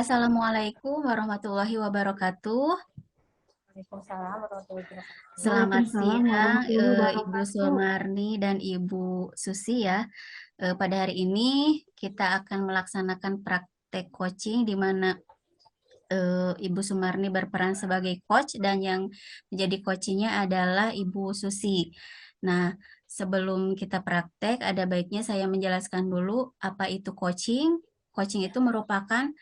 Assalamualaikum warahmatullahi wabarakatuh. Waalaikumsalam warahmatullahi wabarakatuh. Selamat Waalaikumsalam siang, warahmatullahi Ibu wabarakatuh. Sumarni dan Ibu Susi ya. Pada hari ini kita akan melaksanakan praktek coaching di mana Ibu Sumarni berperan sebagai coach dan yang menjadi coachingnya adalah Ibu Susi. Nah, sebelum kita praktek, ada baiknya saya menjelaskan dulu apa itu coaching. Coaching itu merupakan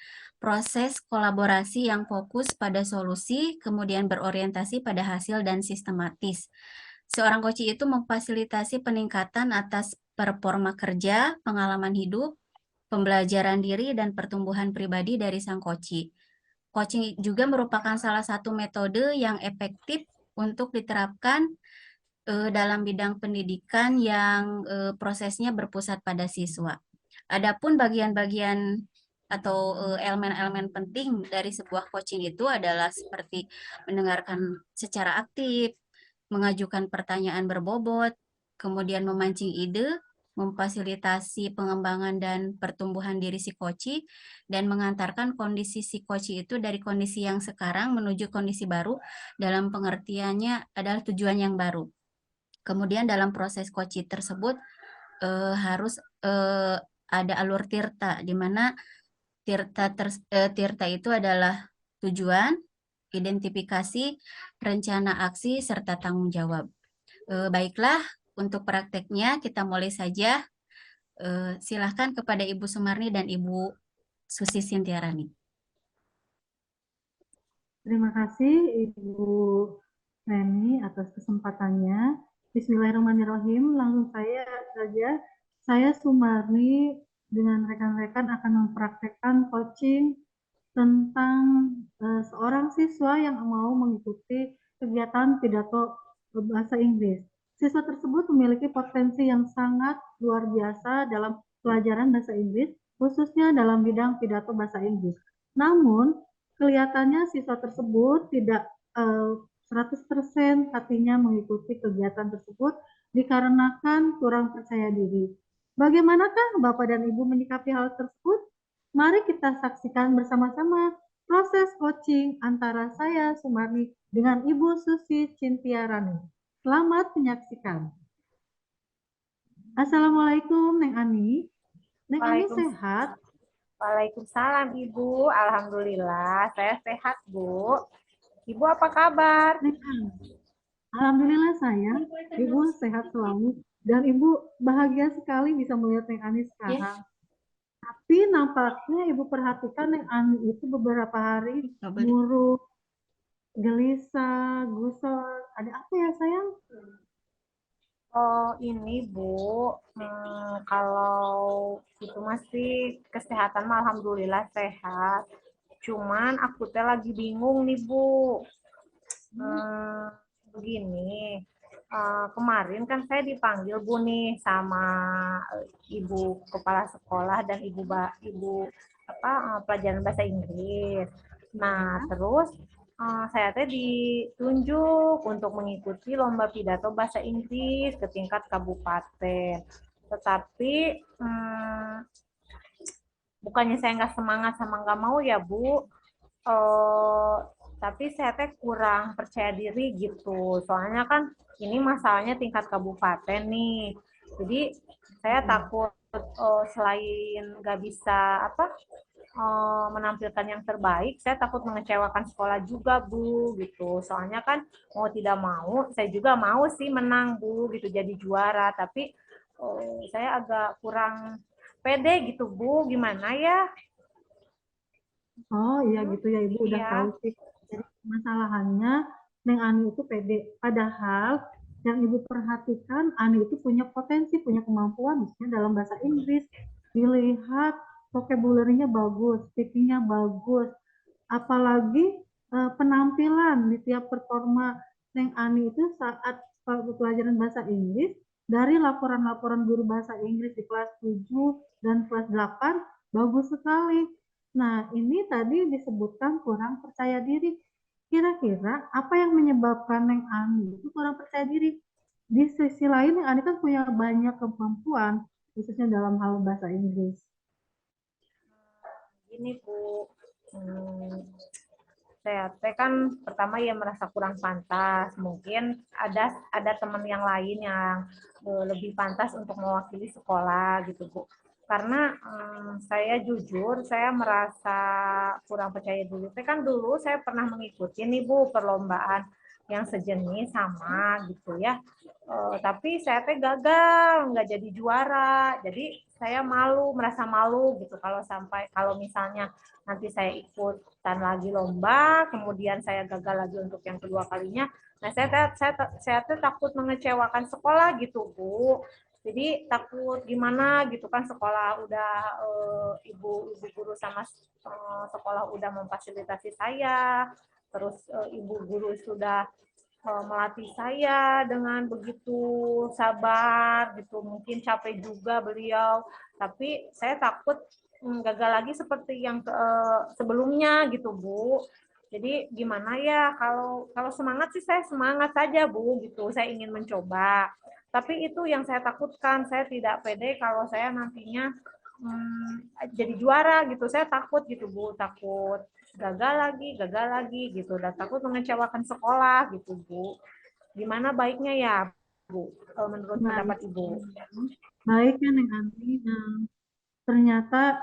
proses kolaborasi yang fokus pada solusi, kemudian berorientasi pada hasil dan sistematis. Seorang coaching itu memfasilitasi peningkatan atas performa kerja, pengalaman hidup, pembelajaran diri, dan pertumbuhan pribadi dari sang coaching. Coaching juga merupakan salah satu metode yang efektif untuk diterapkan dalam bidang pendidikan yang prosesnya berpusat pada siswa. Adapun bagian-bagian atau elemen-elemen penting dari sebuah coaching itu adalah seperti mendengarkan secara aktif, mengajukan pertanyaan berbobot, kemudian memancing ide, memfasilitasi pengembangan dan pertumbuhan diri si coach, dan mengantarkan kondisi si coach itu dari kondisi yang sekarang menuju kondisi baru dalam pengertiannya adalah tujuan yang baru. Kemudian dalam proses coaching tersebut harus ada alur tirta, di mana tirta itu adalah tujuan, identifikasi, rencana aksi, serta tanggung jawab. Baiklah, untuk prakteknya kita mulai saja. Silahkan kepada Ibu Sumarni dan Ibu Susi Sintiarani. Terima kasih Ibu Reni atas kesempatannya. Bismillahirrahmanirrahim. Langsung saja, saya Sumarni dengan rekan-rekan akan mempraktekkan coaching tentang seorang siswa yang mau mengikuti kegiatan pidato bahasa Inggris. Siswa tersebut memiliki potensi yang sangat luar biasa dalam pelajaran bahasa Inggris, khususnya dalam bidang pidato bahasa Inggris. Namun, kelihatannya siswa tersebut tidak 100% hatinya mengikuti kegiatan tersebut dikarenakan kurang percaya diri. Bagaimanakah Bapak dan Ibu menyikapi hal tersebut? Mari kita saksikan bersama-sama proses coaching antara saya, Sumarni, dengan Ibu Susi Cintiarani. Selamat menyaksikan. Assalamualaikum, Neng Ani. Neng Ani sehat? Waalaikumsalam Ibu, Alhamdulillah saya sehat Bu. Ibu apa kabar? Neng Ani. Alhamdulillah sayang, Ibu sehat selalu. Dan Ibu bahagia sekali bisa melihat Neng Ani sekarang. Tapi nampaknya Ibu perhatikan Neng Ani itu beberapa hari murung, gelisah, gusar. Ada apa ya sayang? Oh ini Bu, kalau itu masih kesehatan mah Alhamdulillah sehat. Cuman aku teh lagi bingung nih Bu. Begini, kemarin kan saya dipanggil Bu nih sama Ibu Kepala Sekolah dan Ibu pelajaran bahasa Inggris. Nah, terus saya teh ditunjuk untuk mengikuti lomba pidato bahasa Inggris ke tingkat kabupaten. Tetapi bukannya saya nggak semangat sama nggak mau ya Bu, tapi saya teh kurang percaya diri gitu. Soalnya kan ini masalahnya tingkat kabupaten nih. Jadi saya takut selain nggak bisa menampilkan yang terbaik, saya takut mengecewakan sekolah juga Bu gitu. Soalnya kan mau tidak mau, saya juga mau sih menang Bu gitu jadi juara, tapi saya agak kurang pede gitu Bu. Gimana ya? Oh iya gitu ya Ibu udah tahu Iya. sih. Jadi masalahannya Neng Ani itu pede. Padahal yang Ibu perhatikan Ani itu punya potensi, punya kemampuan misalnya dalam bahasa Inggris. Dilihat vocabulary-nya bagus, speaking-nya bagus. Apalagi penampilan di tiap performa Neng Ani itu saat pelajaran bahasa Inggris dari laporan-laporan guru bahasa Inggris di kelas 7 dan kelas 8 bagus sekali. Nah, ini tadi disebutkan kurang percaya diri. Kira-kira apa yang menyebabkan Neng Ani itu kurang percaya diri? Di sisi lain, Neng Ani kan punya banyak kemampuan, khususnya dalam hal bahasa Inggris. Gini Bu, Hmm, saya kan pertama ya merasa kurang pantas, mungkin ada teman yang lain yang lebih pantas untuk mewakili sekolah gitu Bu. Karena saya jujur saya merasa kurang percaya diri. Saya kan dulu saya pernah mengikuti nih Bu perlombaan yang sejenis sama gitu ya. Tapi saya teh gagal, nggak jadi juara. Jadi saya merasa malu gitu kalau misalnya nanti saya ikutan lagi lomba, kemudian saya gagal lagi untuk yang kedua kalinya. Nah, saya takut mengecewakan sekolah gitu, Bu. Jadi takut gimana gitu kan sekolah udah ibu guru sama sekolah udah memfasilitasi saya, terus ibu guru sudah melatih saya dengan begitu sabar gitu, mungkin capek juga beliau, tapi saya takut gagal lagi seperti yang sebelumnya gitu Bu. Jadi gimana ya, kalau semangat sih saya semangat saja Bu gitu, saya ingin mencoba. Tapi itu yang saya takutkan, saya tidak pede kalau saya nantinya jadi juara gitu, saya takut gitu Bu, takut gagal lagi gitu, dan takut mengecewakan sekolah gitu Bu. Gimana baiknya ya Bu, menurut Baik, pendapat Ibu? baik ya Neng Ani. Ternyata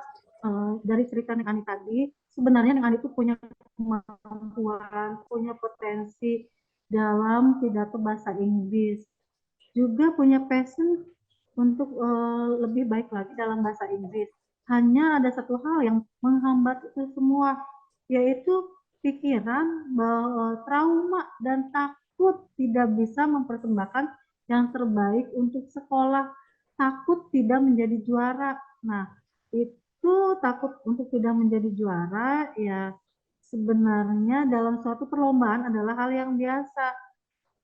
dari cerita Neng Ani tadi, sebenarnya Neng Ani itu punya kemampuan, punya potensi dalam pidato bahasa Inggris, juga punya passion untuk lebih baik lagi dalam bahasa Inggris. Hanya ada satu hal yang menghambat itu semua, yaitu pikiran bahwa trauma dan takut tidak bisa mempersembahkan yang terbaik untuk sekolah, takut tidak menjadi juara. Nah, itu takut untuk tidak menjadi juara, ya sebenarnya dalam suatu perlombaan adalah hal yang biasa.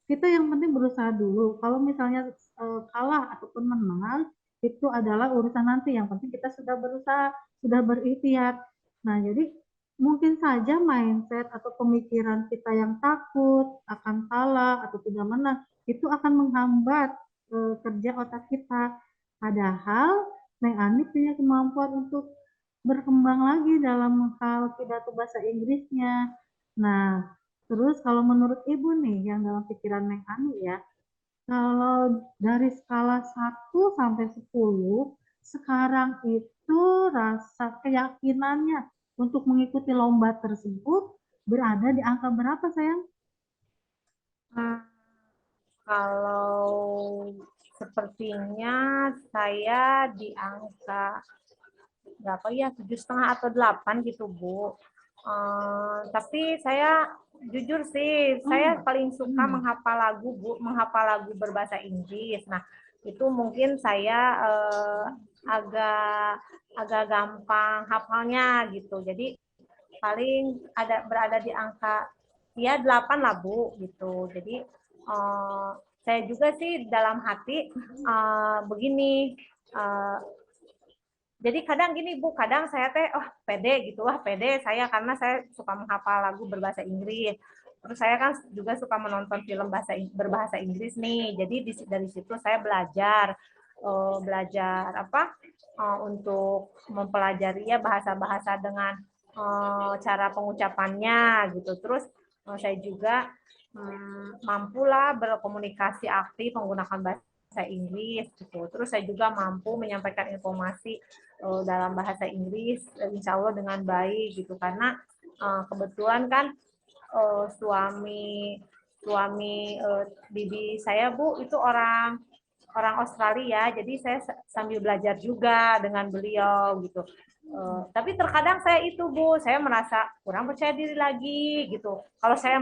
Kita yang penting berusaha dulu. Kalau misalnya kalah ataupun menang, itu adalah urusan nanti. Yang penting kita sudah berusaha, sudah berikhtiar. Nah, jadi mungkin saja mindset atau pemikiran kita yang takut akan kalah atau tidak menang, itu akan menghambat kerja otak kita. Padahal Neng Ani punya kemampuan untuk berkembang lagi dalam hal pidato bahasa Inggrisnya. Nah, terus kalau menurut Ibu nih, yang dalam pikiran Neng Ani ya, kalau dari skala 1 sampai 10, sekarang itu rasa keyakinannya untuk mengikuti lomba tersebut berada di angka berapa, sayang? Hmm, kalau sepertinya saya di angka berapa ya, 7,5 atau 8 gitu Bu. Tapi saya jujur sih, saya paling suka menghafal lagu Bu, menghafal lagu berbahasa Inggris. Nah, itu mungkin saya agak agak gampang hafalnya gitu. Jadi paling berada di angka ya 8 lah Bu gitu. Jadi saya juga sih dalam hati begini, jadi kadang gini Bu, kadang saya teh pede gitu, pede saya karena saya suka menghafal lagu berbahasa Inggris. Terus saya kan juga suka menonton film berbahasa Inggris nih. Jadi dari situ saya belajar apa untuk mempelajari ya bahasa-bahasa dengan cara pengucapannya gitu. Terus saya juga mampulah berkomunikasi aktif menggunakan bahasa Inggris gitu. Terus saya juga mampu menyampaikan informasi dalam bahasa Inggris insya Allah dengan baik gitu, karena kebetulan kan suami bibi saya Bu itu orang Australia, jadi saya sambil belajar juga dengan beliau gitu. Tapi terkadang saya itu Bu, saya merasa kurang percaya diri lagi gitu. Kalau saya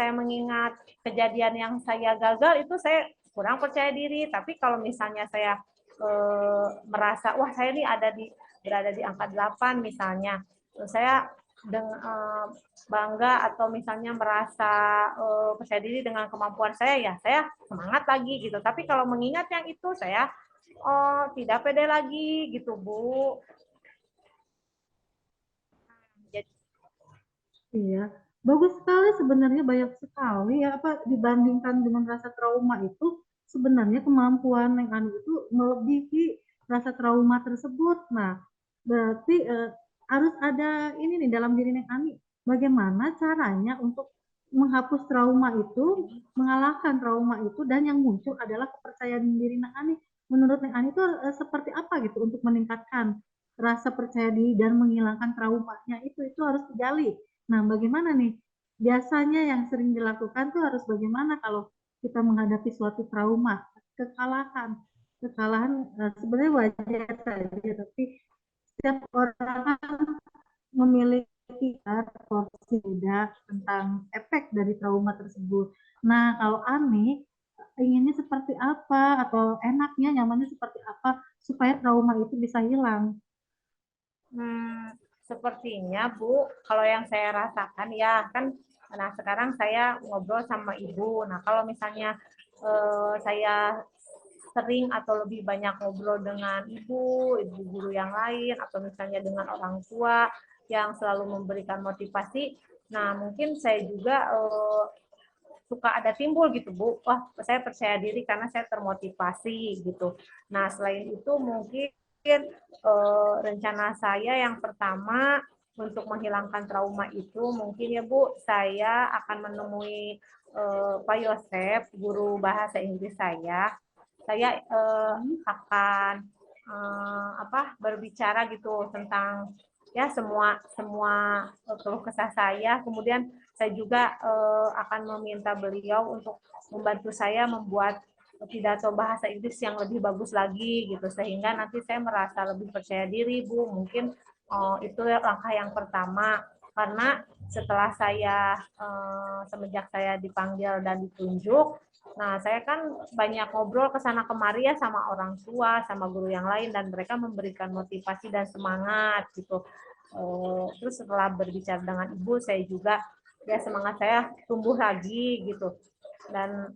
mengingat kejadian yang saya gagal itu saya kurang percaya diri. Tapi kalau misalnya saya merasa wah saya ini berada di angka 8 misalnya, saya bangga atau misalnya merasa percaya diri dengan kemampuan saya, ya saya semangat lagi gitu. Tapi kalau mengingat yang itu saya tidak pede lagi gitu Bu. Jadi, Iya, bagus sekali sebenarnya, banyak sekali ya apa dibandingkan dengan rasa trauma itu, sebenarnya kemampuan yang itu melebihi rasa trauma tersebut. Nah, berarti harus ada ini nih dalam diri Neng Ani, bagaimana caranya untuk menghapus trauma itu, mengalahkan trauma itu, dan yang muncul adalah kepercayaan diri Neng Ani. Menurut Neng Ani itu seperti apa gitu untuk meningkatkan rasa percaya diri dan menghilangkan traumanya itu harus digali. Nah, bagaimana nih? Biasanya yang sering dilakukan tuh harus bagaimana kalau kita menghadapi suatu trauma, kekalahan. Kekalahan sebenarnya wajar saja, tapi setiap orang memiliki porsi beda tentang efek dari trauma tersebut. Nah, kalau Ani inginnya seperti apa atau enaknya nyamannya seperti apa supaya trauma itu bisa hilang? Sepertinya Bu, kalau yang saya rasakan ya kan, nah sekarang saya ngobrol sama Ibu. Nah kalau misalnya saya sering atau lebih banyak ngobrol dengan ibu guru yang lain, atau misalnya dengan orang tua yang selalu memberikan motivasi, nah mungkin saya juga suka ada timbul gitu Bu, wah saya percaya diri karena saya termotivasi gitu. Nah selain itu mungkin rencana saya yang pertama untuk menghilangkan trauma itu mungkin ya Bu, saya akan menemui Pak Yosef, guru bahasa Inggris saya. Saya akan berbicara gitu tentang ya semua keluh kesah saya. Kemudian saya juga akan meminta beliau untuk membantu saya membuat pidato bahasa Inggris yang lebih bagus lagi gitu, sehingga nanti saya merasa lebih percaya diri Bu. Mungkin itu langkah yang pertama, karena setelah saya semenjak saya dipanggil dan ditunjuk, nah saya kan banyak ngobrol ke sana kemari ya sama orang tua, sama guru yang lain, dan mereka memberikan motivasi dan semangat gitu. Terus setelah berbicara dengan ibu, saya juga ya semangat saya tumbuh lagi gitu. Dan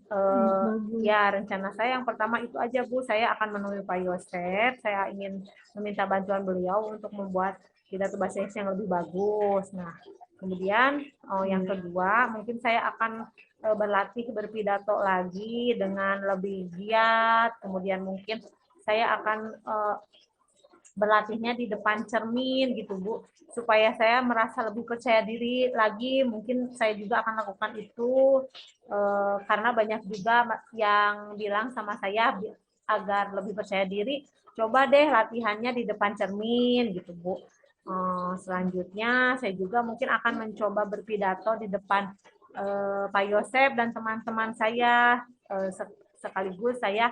ya rencana saya yang pertama itu aja Bu, saya akan menemui Pak Yosef, saya ingin meminta bantuan beliau untuk membuat pidato bahasa Inggris yang lebih bagus. Nah kemudian yang kedua mungkin saya akan berlatih berpidato lagi dengan lebih giat. Kemudian mungkin saya akan berlatihnya di depan cermin gitu Bu, supaya saya merasa lebih percaya diri lagi. Mungkin saya juga akan lakukan itu karena banyak juga yang bilang sama saya agar lebih percaya diri, coba deh latihannya di depan cermin gitu Bu. Selanjutnya saya juga mungkin akan mencoba berpidato di depan Pak Yosef dan teman-teman saya, sekaligus saya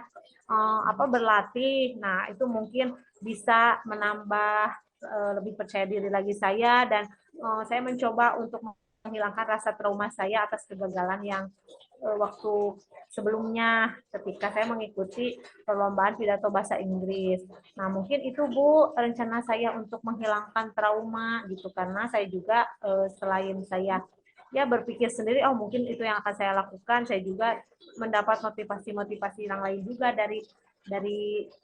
berlatih. Nah itu mungkin bisa menambah lebih percaya diri lagi saya, dan saya mencoba untuk menghilangkan rasa trauma saya atas kegagalan yang waktu sebelumnya ketika saya mengikuti perlombaan pidato bahasa Inggris. Nah mungkin itu Bu rencana saya untuk menghilangkan trauma gitu, karena saya juga selain saya ya berpikir sendiri, oh mungkin itu yang akan saya lakukan, saya juga mendapat motivasi-motivasi yang lain juga dari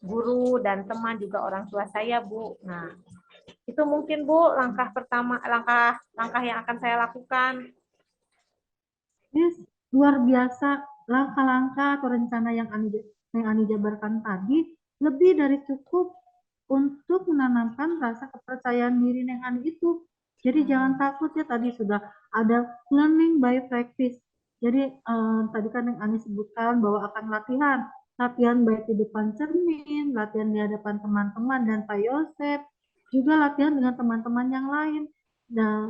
guru dan teman, juga orang tua saya Bu. Nah itu mungkin Bu langkah pertama, langkah yang akan saya lakukan. Yes, luar biasa langkah-langkah atau rencana yang Ani jabarkan tadi lebih dari cukup untuk menanamkan rasa kepercayaan diri Neng Ani itu. Jadi jangan takut ya, tadi sudah ada learning by practice. Jadi tadi kan Neng Ani sebutkan bahwa akan latihan baik di depan cermin, latihan di hadapan teman-teman dan Pak Yosef, juga latihan dengan teman-teman yang lain.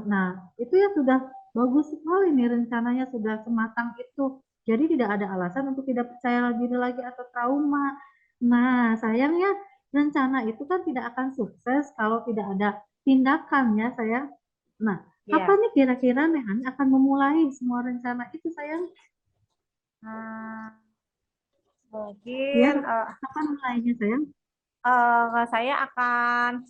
Nah, itu ya sudah bagus sekali nih, rencananya sudah sematang itu. Jadi tidak ada alasan untuk tidak percaya diri lagi atau trauma. Nah, sayangnya rencana itu kan tidak akan sukses kalau tidak ada tindakan ya sayang. Nah, Iya. kapan nih kira-kira Nehan akan memulai semua rencana itu sayang? Mungkin Ya, kapan mulainya sayang? saya akan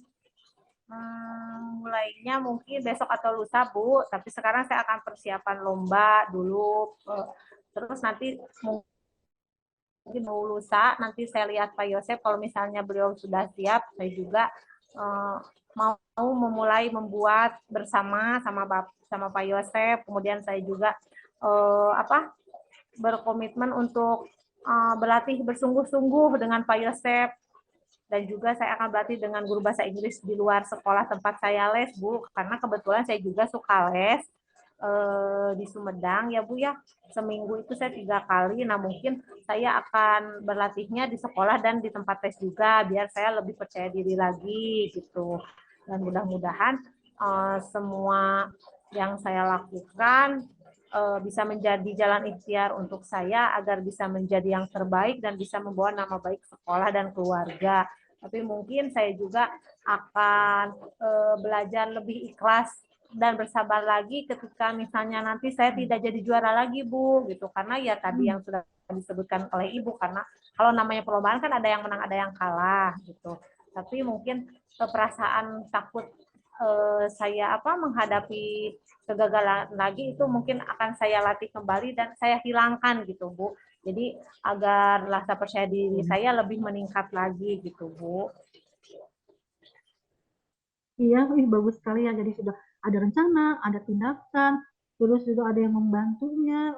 mulainya mungkin besok atau lusa Bu, tapi sekarang saya akan persiapan lomba dulu, terus nanti mungkin mau lusa nanti saya lihat Pak Yosef, kalau misalnya beliau sudah siap, saya juga mau memulai membuat bersama sama Pak Yosef. Kemudian saya juga berkomitmen untuk berlatih bersungguh-sungguh dengan Pak Yosef. dan juga saya akan berlatih dengan guru bahasa Inggris di luar sekolah tempat saya les, Bu, karena kebetulan saya juga suka les di Sumedang ya Bu ya. Seminggu itu saya 3 kali. Nah mungkin saya akan berlatihnya di sekolah dan di tempat les juga biar saya lebih percaya diri lagi gitu. Dan mudah-mudahan semua yang saya lakukan bisa menjadi jalan ikhtiar untuk saya agar bisa menjadi yang terbaik dan bisa membawa nama baik sekolah dan keluarga. Tapi mungkin saya juga akan belajar lebih ikhlas dan bersabar lagi ketika misalnya nanti saya tidak jadi juara lagi Bu gitu, karena ya tadi yang sudah disebutkan oleh Ibu, karena kalau namanya perlombaan kan ada yang menang ada yang kalah gitu. Tapi mungkin perasaan takut saya menghadapi kegagalan lagi itu mungkin akan saya latih kembali dan saya hilangkan gitu Bu. Jadi agar rasa percaya diri saya lebih meningkat lagi gitu Bu. Iya, bagus sekali ya. Jadi sudah ada rencana, ada tindakan, terus juga ada yang membantunya,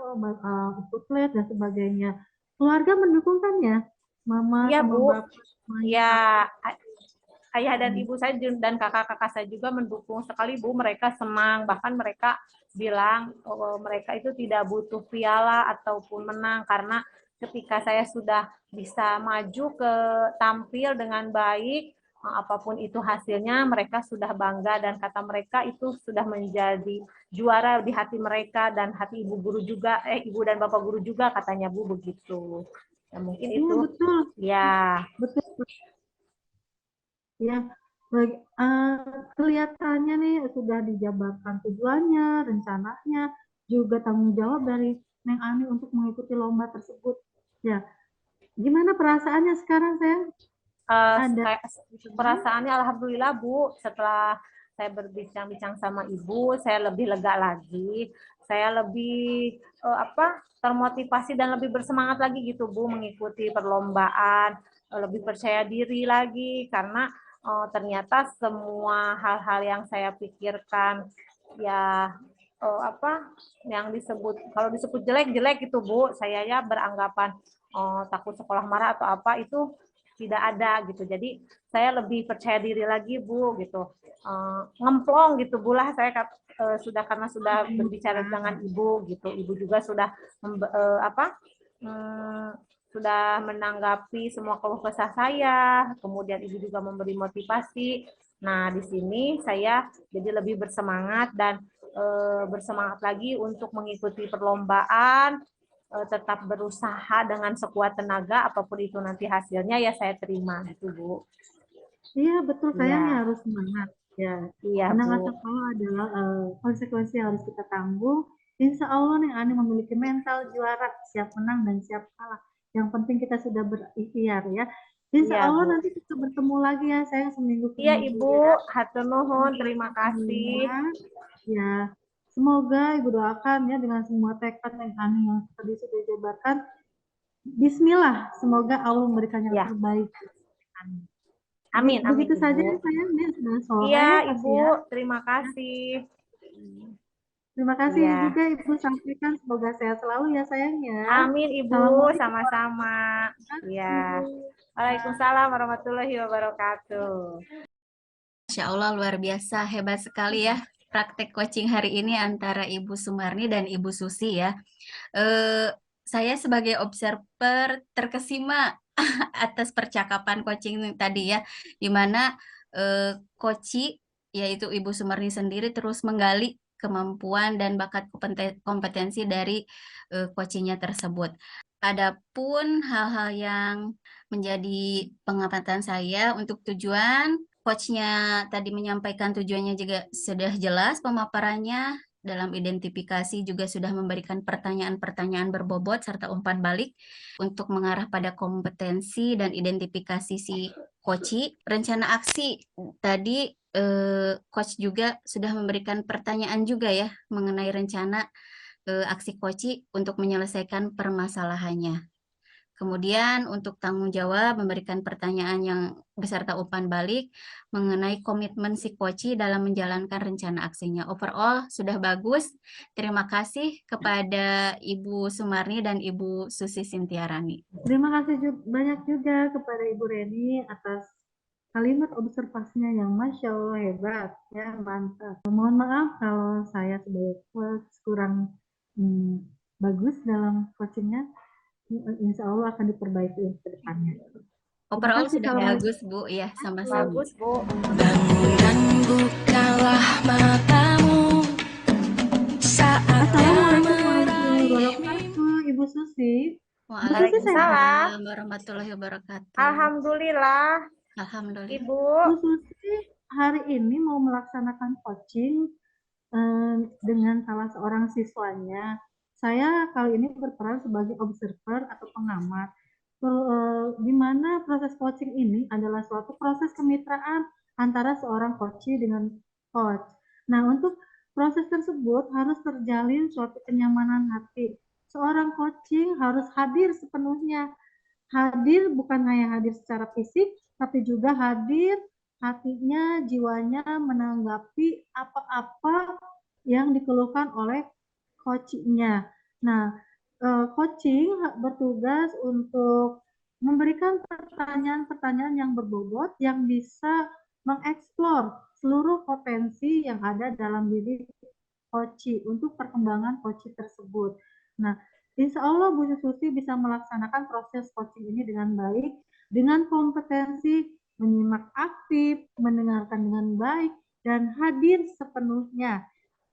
ikut les dan sebagainya. Keluarga mendukung kan ya? Mama Iya sama Bu. bapak semuanya. Ya, ayah dan ibu saya dan kakak-kakak saya juga mendukung sekali Bu. Mereka senang, bahkan mereka bilang mereka itu tidak butuh piala ataupun menang, karena ketika saya sudah bisa maju ke tampil dengan baik, apapun itu hasilnya mereka sudah bangga dan kata mereka itu sudah menjadi juara di hati mereka dan hati ibu guru juga, ibu dan bapak guru juga katanya Bu begitu. Ya, mungkin Iya, itu betul. ya. Betul. Ya, kelihatannya nih sudah dijabarkan tujuannya, rencananya, juga tanggung jawab dari Neng Ani untuk mengikuti lomba tersebut. Ya, gimana perasaannya sekarang sayang? Ada Perasaannya alhamdulillah Bu, setelah saya berbincang-bincang sama ibu, saya lebih lega lagi, saya lebih termotivasi dan lebih bersemangat lagi gitu Bu mengikuti perlombaan, lebih percaya diri lagi karena ternyata semua hal-hal yang saya pikirkan ya yang disebut, kalau disebut jelek-jelek gitu Bu, saya ya beranggapan takut sekolah marah atau apa itu tidak ada gitu. Jadi saya lebih percaya diri lagi Bu gitu. Ngemplong gitu Bu lah saya sudah, karena sudah berbicara dengan Ibu gitu. Ibu juga sudah sudah menanggapi semua keluh kesah saya. Kemudian Ibu juga memberi motivasi. Nah, di sini saya jadi lebih bersemangat dan bersemangat lagi untuk mengikuti perlombaan, tetap berusaha dengan sekuat tenaga, apapun itu nanti hasilnya ya saya terima gitu Bu. Iya betul, sayangnya Ya. harus semangat ya. Iya Karena Bu. sekolah adalah konsekuensi yang harus kita tanggung. Insya Allah nih Ani memiliki mental juara, siap menang dan siap kalah. Yang penting kita sudah berikhtiar ya. Insya Iya Allah Bu. nanti kita bertemu lagi ya, saya seminggu Iya Ibu, kemudian. hatur nuhun, terima kasih. Ya, semoga Ibu doakan ya dengan semua tekad yang Ani yang tadi sudah jabarkan. Bismillah, semoga Allah memberikan yang Ya. terbaik. Amin, amin Begitu Ibu. saja ya sayang, ini sudah sore. Iya Kasih Ibu, ya. terima kasih. Terima kasih Iya. juga Ibu sampaikan, semoga sehat selalu ya sayang ya. Amin Ibu, Assalamualaikum sama-sama. Iya. Waalaikumsalam warahmatullahi wabarakatuh. Masya Allah, luar biasa, hebat sekali ya praktek coaching hari ini antara Ibu Sumarni dan Ibu Susi ya. Saya sebagai observer terkesima atas percakapan coaching tadi ya, di mana coach yaitu Ibu Sumarni sendiri terus menggali kemampuan dan bakat kompetensi dari coachingnya tersebut. Adapun hal-hal yang menjadi pengamatan saya untuk tujuan, coachnya tadi menyampaikan tujuannya juga sudah jelas pemaparannya, dalam identifikasi juga sudah memberikan pertanyaan-pertanyaan berbobot serta umpan balik untuk mengarah pada kompetensi dan identifikasi si coach. Rencana aksi tadi coach juga sudah memberikan pertanyaan juga ya mengenai rencana aksi coach untuk menyelesaikan permasalahannya. Kemudian untuk tanggung jawab memberikan pertanyaan yang beserta umpan balik mengenai komitmen si coach dalam menjalankan rencana aksinya. Overall sudah bagus. Terima kasih kepada Ibu Sumarni dan Ibu Susi Sintiarani. Terima kasih banyak juga kepada Ibu Reni atas kalimat observasinya yang Masya Allah hebat, ya mantap. Mohon maaf kalau saya sebagai coach kurang bagus dalam coachingnya. Insya Allah akan diperbaiki ke depannya. Terima Overall kasih. sudah Assalamualaikum. bagus, Bu. Ya, sama-sama. Bagus, Bu. Bangun dan bukalah matamu saatnya Assalamualaikum warahmatullahi meraih wabarakatuh, Ibu Susi. Ibu Susi Waalaikumsalam. sehat? Waalaikumsalam warahmatullahi wabarakatuh. Alhamdulillah, Alhamdulillah. Ibu. Ibu Susi hari ini mau melaksanakan coaching dengan salah seorang siswanya. Saya kali ini berperan sebagai observer atau pengamat. Di mana proses coaching ini adalah suatu proses kemitraan antara seorang coachee dengan coach. Nah, untuk proses tersebut harus terjalin suatu kenyamanan hati. Seorang coaching harus hadir sepenuhnya. Hadir bukan hanya hadir secara fisik, tapi juga hadir hatinya, jiwanya menanggapi apa-apa yang dikeluhkan oleh coachingnya. Nah, coaching bertugas untuk memberikan pertanyaan-pertanyaan yang berbobot yang bisa mengeksplor seluruh potensi yang ada dalam diri coaching untuk perkembangan coaching tersebut. Nah, insya Allah Bu Susi bisa melaksanakan proses coaching ini dengan baik, dengan kompetensi, menyimak aktif, mendengarkan dengan baik, dan hadir sepenuhnya.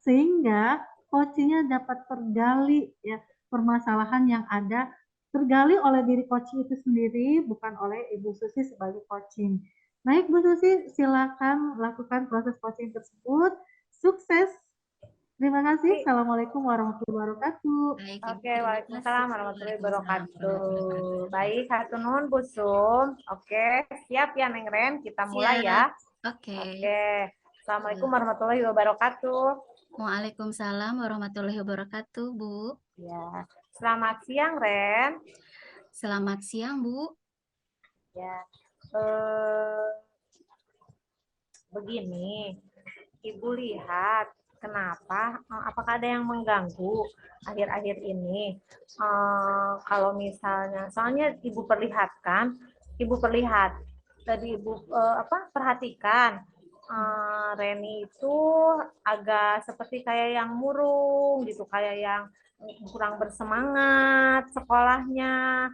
Sehingga coachingnya dapat tergali ya permasalahan yang ada, tergali oleh diri coaching itu sendiri, bukan oleh Ibu Susi sebagai coaching. Baik Bu Susi, silakan lakukan proses coaching tersebut. Sukses. Terima kasih. Assalamualaikum warahmatullahi wabarakatuh. Baik, Ibu. Oke, Terima Waalaikumsalam kasih. warahmatullahi Waalaikumsalam warahmatullahi wabarakatuh. wabarakatuh. Baik, hatur nuhun Bu Sum. Oke, siap ya Neng Ren? Kita mulai ya. Oke. Oke. Assalamualaikum warahmatullahi wabarakatuh. Waalaikumsalam warahmatullahi wabarakatuh, Bu. Ya. Selamat siang, Ren. Selamat siang, Bu. Ya. Begini, Ibu lihat kenapa? Apakah ada yang mengganggu akhir-akhir ini? Kalau misalnya, soalnya Ibu perlihat, tadi Ibu perhatikan, Reni itu agak seperti kayak yang murung gitu, kayak yang kurang bersemangat sekolahnya.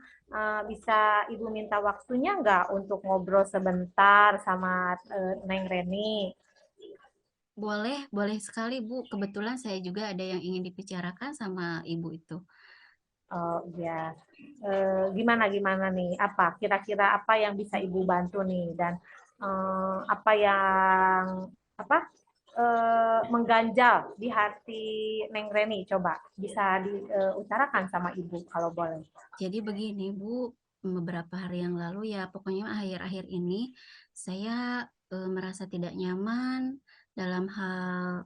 Bisa Ibu minta waktunya nggak untuk ngobrol sebentar sama Neng Reni? Boleh sekali, Bu. Kebetulan saya juga ada yang ingin dibicarakan sama Ibu itu. Oh ya, gimana nih? Kira-kira apa yang bisa Ibu bantu nih? Dan apa yang mengganjal di hati Neng Reni? Coba bisa diutarakan sama Ibu kalau boleh. Jadi begini, Bu. Beberapa hari yang lalu ya, pokoknya akhir-akhir ini saya merasa tidak nyaman dalam hal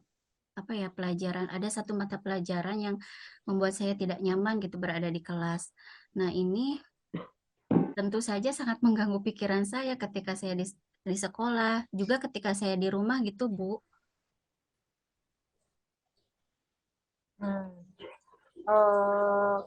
pelajaran. Ada satu mata pelajaran yang membuat saya tidak nyaman gitu berada di kelas. Nah, ini tentu saja sangat mengganggu pikiran saya ketika saya di sekolah, juga ketika saya di rumah gitu, Bu.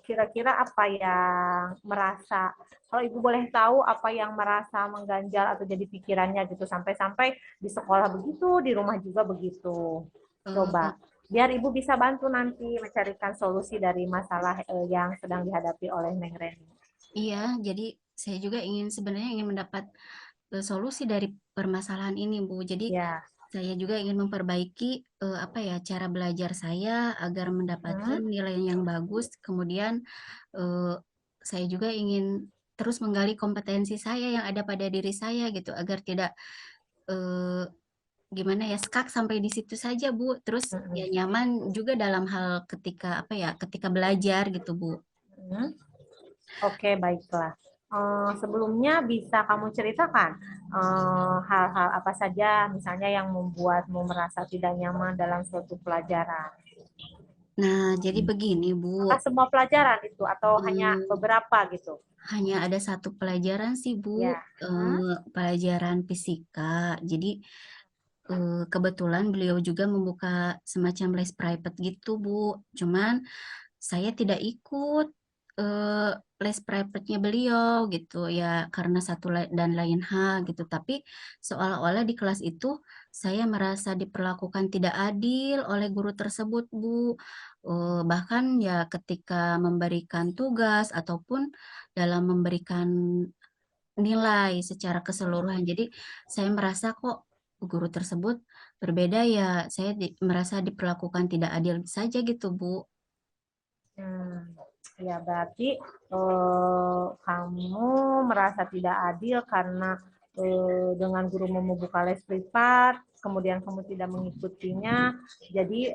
Kira-kira apa yang merasa, kalau Ibu boleh tahu apa yang merasa mengganjal atau jadi pikirannya gitu, sampai-sampai di sekolah begitu, di rumah juga begitu. Coba, biar Ibu bisa bantu nanti mencarikan solusi dari masalah yang sedang dihadapi oleh Neng Reni. Iya, jadi saya juga sebenarnya ingin mendapat solusi dari permasalahan ini, Bu. Jadi Ya. saya juga ingin memperbaiki cara belajar saya agar mendapatkan nilai yang bagus. Kemudian saya juga ingin terus menggali kompetensi saya yang ada pada diri saya gitu agar tidak skak sampai di situ saja, Bu. Terus ya nyaman juga dalam hal ketika belajar gitu, Bu. Oke, baiklah. Sebelumnya bisa kamu ceritakan hal-hal apa saja misalnya yang membuatmu merasa tidak nyaman dalam suatu pelajaran? Nah, jadi begini, Bu. Apakah semua pelajaran itu atau hanya beberapa gitu? Hanya ada satu pelajaran sih, Bu. Ya. Pelajaran fisika. Jadi kebetulan beliau juga membuka semacam les private gitu, Bu. Cuman saya tidak ikut eh, les private-nya beliau gitu ya karena satu dan lain hal gitu. Tapi seolah-olah di kelas itu saya merasa diperlakukan tidak adil oleh guru tersebut, Bu. Bahkan ya ketika memberikan tugas ataupun dalam memberikan nilai secara keseluruhan. Jadi saya merasa kok guru tersebut berbeda ya. Saya merasa diperlakukan tidak adil saja gitu, Bu. Ya berarti kamu merasa tidak adil karena dengan guru membuka les privat, kemudian kamu tidak mengikutinya, jadi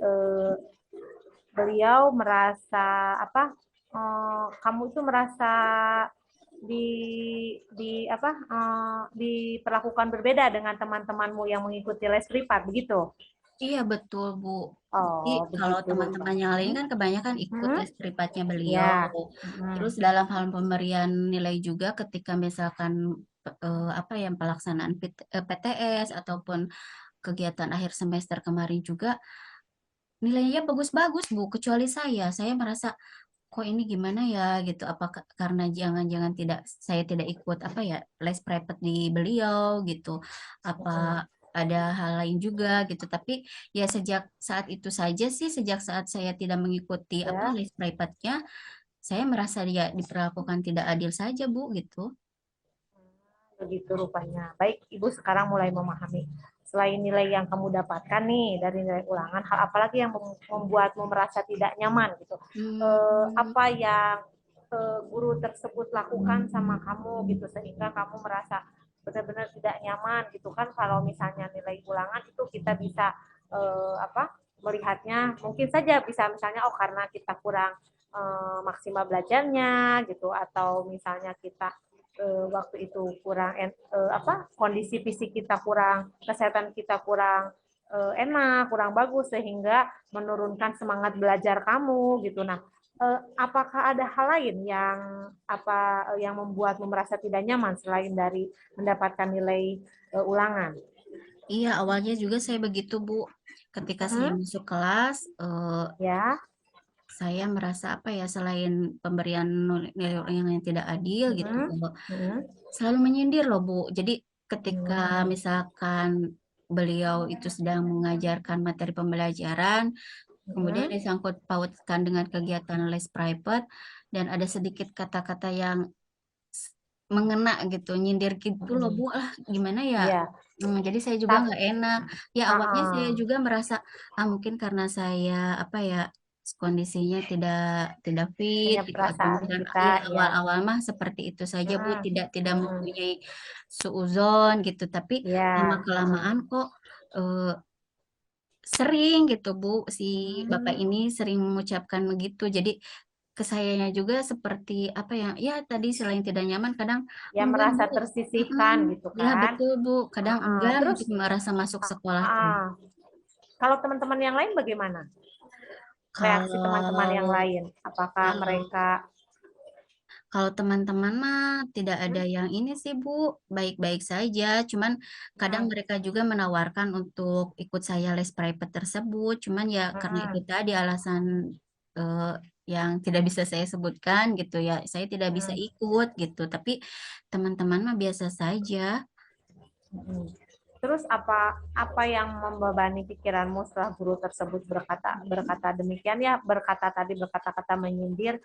beliau merasa apa? Kamu itu merasa di apa? Diperlakukan berbeda dengan teman-temanmu yang mengikuti les privat, begitu? Iya betul, Bu. Jadi Oh, kalau begitu teman-teman yang lain rupanya. kan kebanyakan ikut Hmm? les privatnya beliau. Ya. Terus dalam hal pemberian nilai juga ketika misalkan apa yang pelaksanaan PTS ataupun kegiatan akhir semester kemarin juga nilainya bagus-bagus, Bu. Kecuali saya merasa kok ini gimana ya gitu. Apakah karena jangan-jangan saya tidak ikut apa ya les private di beliau gitu. Apa ada hal lain juga gitu. Tapi ya sejak saat itu saja sih, sejak saat saya tidak mengikuti apa Ya. les private-nya, saya merasa dia diperlakukan tidak adil saja, Bu, gitu. Begitu rupanya. Baik, Ibu sekarang mulai memahami. Selain nilai yang kamu dapatkan nih dari nilai ulangan, hal apa lagi yang membuatmu merasa tidak nyaman gitu? Hmm, Apa yang guru tersebut lakukan sama kamu gitu sehingga kamu merasa benar-benar tidak nyaman gitu kan? Kalau misalnya nilai ulangan itu kita bisa apa? Melihatnya mungkin saja bisa misalnya karena kita kurang maksimal belajarnya gitu atau misalnya kita waktu itu kurang apa kondisi fisik kita kurang, kesehatan kita kurang enak, kurang bagus sehingga menurunkan semangat belajar kamu gitu. Nah, apakah ada hal lain yang yang membuatmu merasa tidak nyaman selain dari mendapatkan nilai ulangan? iya, awalnya juga saya begitu, Bu. Ketika saya Hmm? masuk kelas, Ya. saya merasa apa ya selain pemberian nilai yang tidak adil gitu Hmm? Hmm? selalu menyindir loh Bu. Jadi ketika Hmm. misalkan beliau itu sedang mengajarkan materi pembelajaran, kemudian Hmm. disangkut pautkan dengan kegiatan les private dan ada sedikit kata-kata yang mengena gitu, nyindir gitu loh Hmm. Bu lah gimana ya. Ya. Jadi saya juga Tapi, nggak enak. Ya awalnya saya juga merasa mungkin karena saya apa ya kondisinya tidak tidak fit punya gitu atau perasaan mungkin kita ya ya. awal-awal mah seperti itu saja Bu, Hmm. tidak Hmm. mempunyai suuzon gitu. Tapi lama Ya. kelamaan kok eh, sering gitu Bu si Bapak Hmm. ini sering mengucapkan begitu. Jadi ke sayanya juga seperti apa ya ya tadi selain tidak nyaman kadang Ya enggak Bu. merasa Mm-mm. tersisihkan gitu Ya kan. betul Bu, kadang enggak Terus untuk merasa masuk sekolah tuh. ah, kalau teman-teman yang lain bagaimana? Reaksi teman-teman yang Kalau lain? Apakah kalau mereka kalau teman-teman mah tidak ada hmm, yang ini sih Bu, baik-baik saja. Cuman kadang hmm, mereka juga menawarkan untuk ikut saya les private tersebut. Cuman ya karena itu hmm, tadi alasan eh, yang tidak bisa saya sebutkan gitu ya, saya tidak bisa hmm, ikut gitu. Tapi teman-teman mah biasa saja. hmm. Terus apa yang membebani pikiranmu setelah guru tersebut berkata demikian ya, berkata-kata menyindir,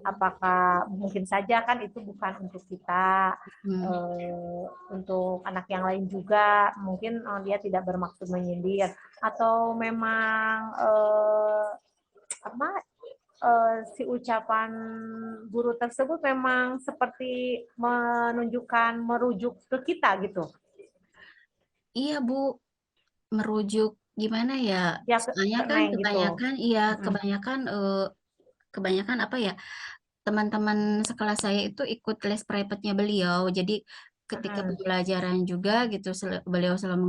apakah mungkin saja kan itu bukan untuk kita, Hmm. untuk anak yang lain juga, mungkin dia tidak bermaksud menyindir, atau memang apa si ucapan guru tersebut memang seperti menunjukkan merujuk ke kita gitu. Iya Bu, merujuk gimana ya? Ya Soalnya ke kan Neng gitu. kebanyakan, iya Mm-mm. kebanyakan apa ya? Teman-teman sekelas saya itu ikut les private-nya beliau. Jadi ketika Mm-mm. pembelajaran juga gitu, beliau selalu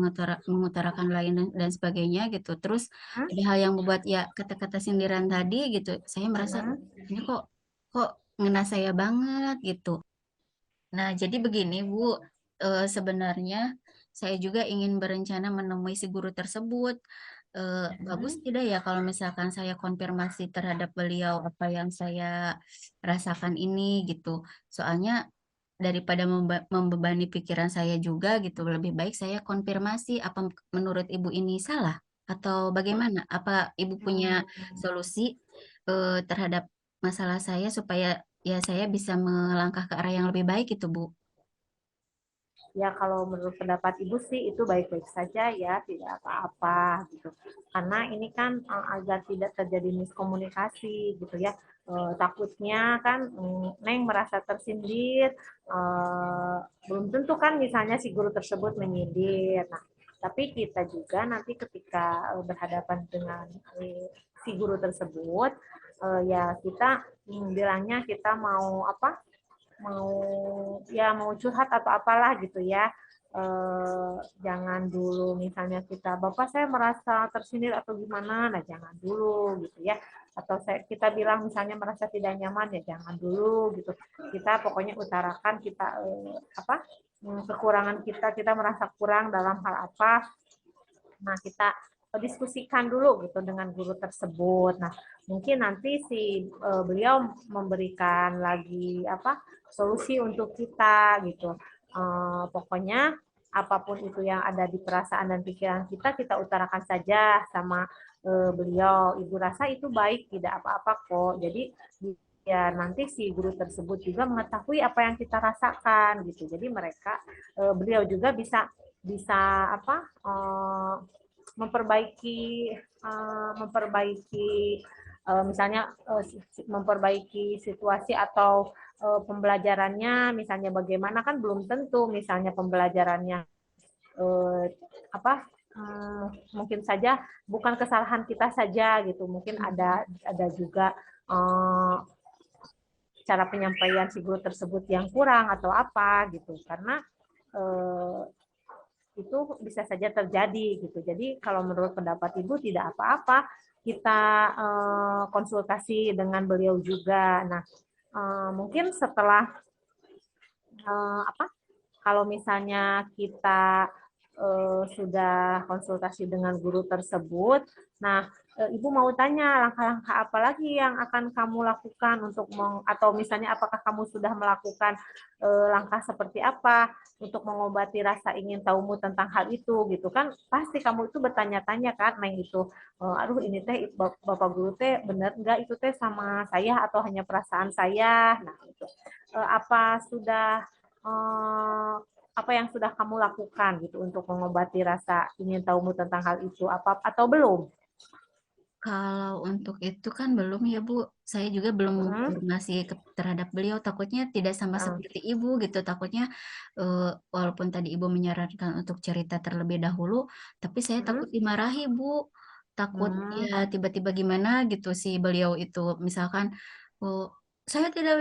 mengutarakan lain dan sebagainya gitu. Terus ada hal yang membuat ya kata-kata sindiran tadi gitu. Saya merasa Mm-mm. ini kok ngena saya banget gitu. Nah, jadi begini Bu, sebenarnya saya juga ingin berencana menemui si guru tersebut. Bagus Hmm. tidak ya kalau misalkan saya konfirmasi terhadap beliau apa yang saya rasakan ini gitu. Soalnya daripada membebani pikiran saya juga gitu, lebih baik saya konfirmasi apa menurut ibu ini salah atau bagaimana? Apa ibu punya Hmm. solusi terhadap masalah saya supaya ya saya bisa melangkah ke arah yang lebih baik itu, Bu. Ya kalau menurut pendapat Ibu sih itu baik-baik saja ya, tidak apa-apa gitu. Karena ini kan agar tidak terjadi miskomunikasi gitu ya. Takutnya kan Neng merasa tersindir, belum tentu kan misalnya si guru tersebut menyindir. Nah, tapi kita juga nanti ketika berhadapan dengan si guru tersebut, ya kita bilangnya kita mau apa? Mau curhat atau apalah gitu ya. Jangan dulu misalnya kita bapak saya merasa tersindir atau gimana, nah jangan dulu gitu ya, atau kita bilang misalnya merasa tidak nyaman, ya jangan dulu gitu. Kita pokoknya utarakan kita kekurangan kita merasa kurang dalam hal apa. Nah, kita diskusikan dulu gitu dengan guru tersebut. Nah, mungkin nanti si beliau memberikan lagi solusi untuk kita gitu. Pokoknya apapun itu yang ada di perasaan dan pikiran kita, kita utarakan saja sama beliau. Ibu rasa itu baik, tidak apa-apa kok. Jadi ya nanti si guru tersebut juga mengetahui apa yang kita rasakan gitu. Jadi beliau juga bisa bisa memperbaiki misalnya memperbaiki situasi atau pembelajarannya, misalnya bagaimana kan belum tentu misalnya pembelajarannya eh, apa mungkin saja bukan kesalahan kita saja gitu, mungkin ada juga eh, cara penyampaian si guru tersebut yang kurang atau apa gitu, karena eh, itu bisa saja terjadi gitu. Jadi kalau menurut pendapat Ibu tidak apa-apa kita konsultasi dengan beliau juga. Nah, mungkin setelah kalau misalnya kita sudah konsultasi dengan guru tersebut, nah Ibu mau tanya langkah-langkah apa lagi yang akan kamu lakukan untuk atau misalnya apakah kamu sudah melakukan langkah seperti apa untuk mengobati rasa ingin tahumu tentang hal itu gitu kan, pasti kamu itu bertanya-tanya kan, Neng itu, aduh ini teh Bapak guru teh bener enggak itu teh sama saya atau hanya perasaan saya, nah itu apa sudah apa yang sudah kamu lakukan gitu untuk mengobati rasa ingin tahumu tentang hal itu apa atau belum? Kalau untuk itu kan belum ya Bu, saya juga belum Hmm. konfirmasi terhadap beliau, takutnya tidak sama seperti Ibu gitu, takutnya walaupun tadi Ibu menyarankan untuk cerita terlebih dahulu, tapi saya takut dimarahi Bu, takut ya tiba-tiba gimana gitu si beliau itu, misalkan oh, saya tidak,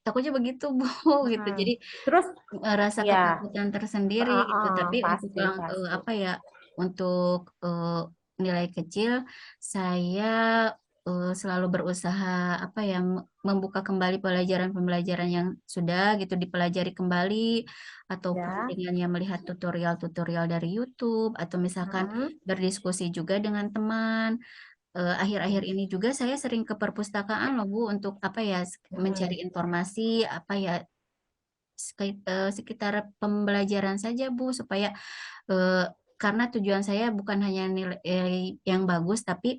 takutnya begitu Bu gitu, jadi Terus rasa ya, ketakutan tersendiri gitu, tapi untuk pasti yang pasti. apa ya, untuk nilai kecil saya selalu berusaha apa ya, membuka kembali pembelajaran-pembelajaran yang sudah gitu dipelajari kembali, ataupun Ya. dengan yang melihat tutorial-tutorial dari YouTube, atau misalkan berdiskusi juga dengan teman. Akhir-akhir ini juga saya sering ke perpustakaan loh Bu, untuk apa ya, mencari informasi apa ya, sekitar pembelajaran saja Bu, supaya eh, karena tujuan saya bukan hanya nilai yang bagus, tapi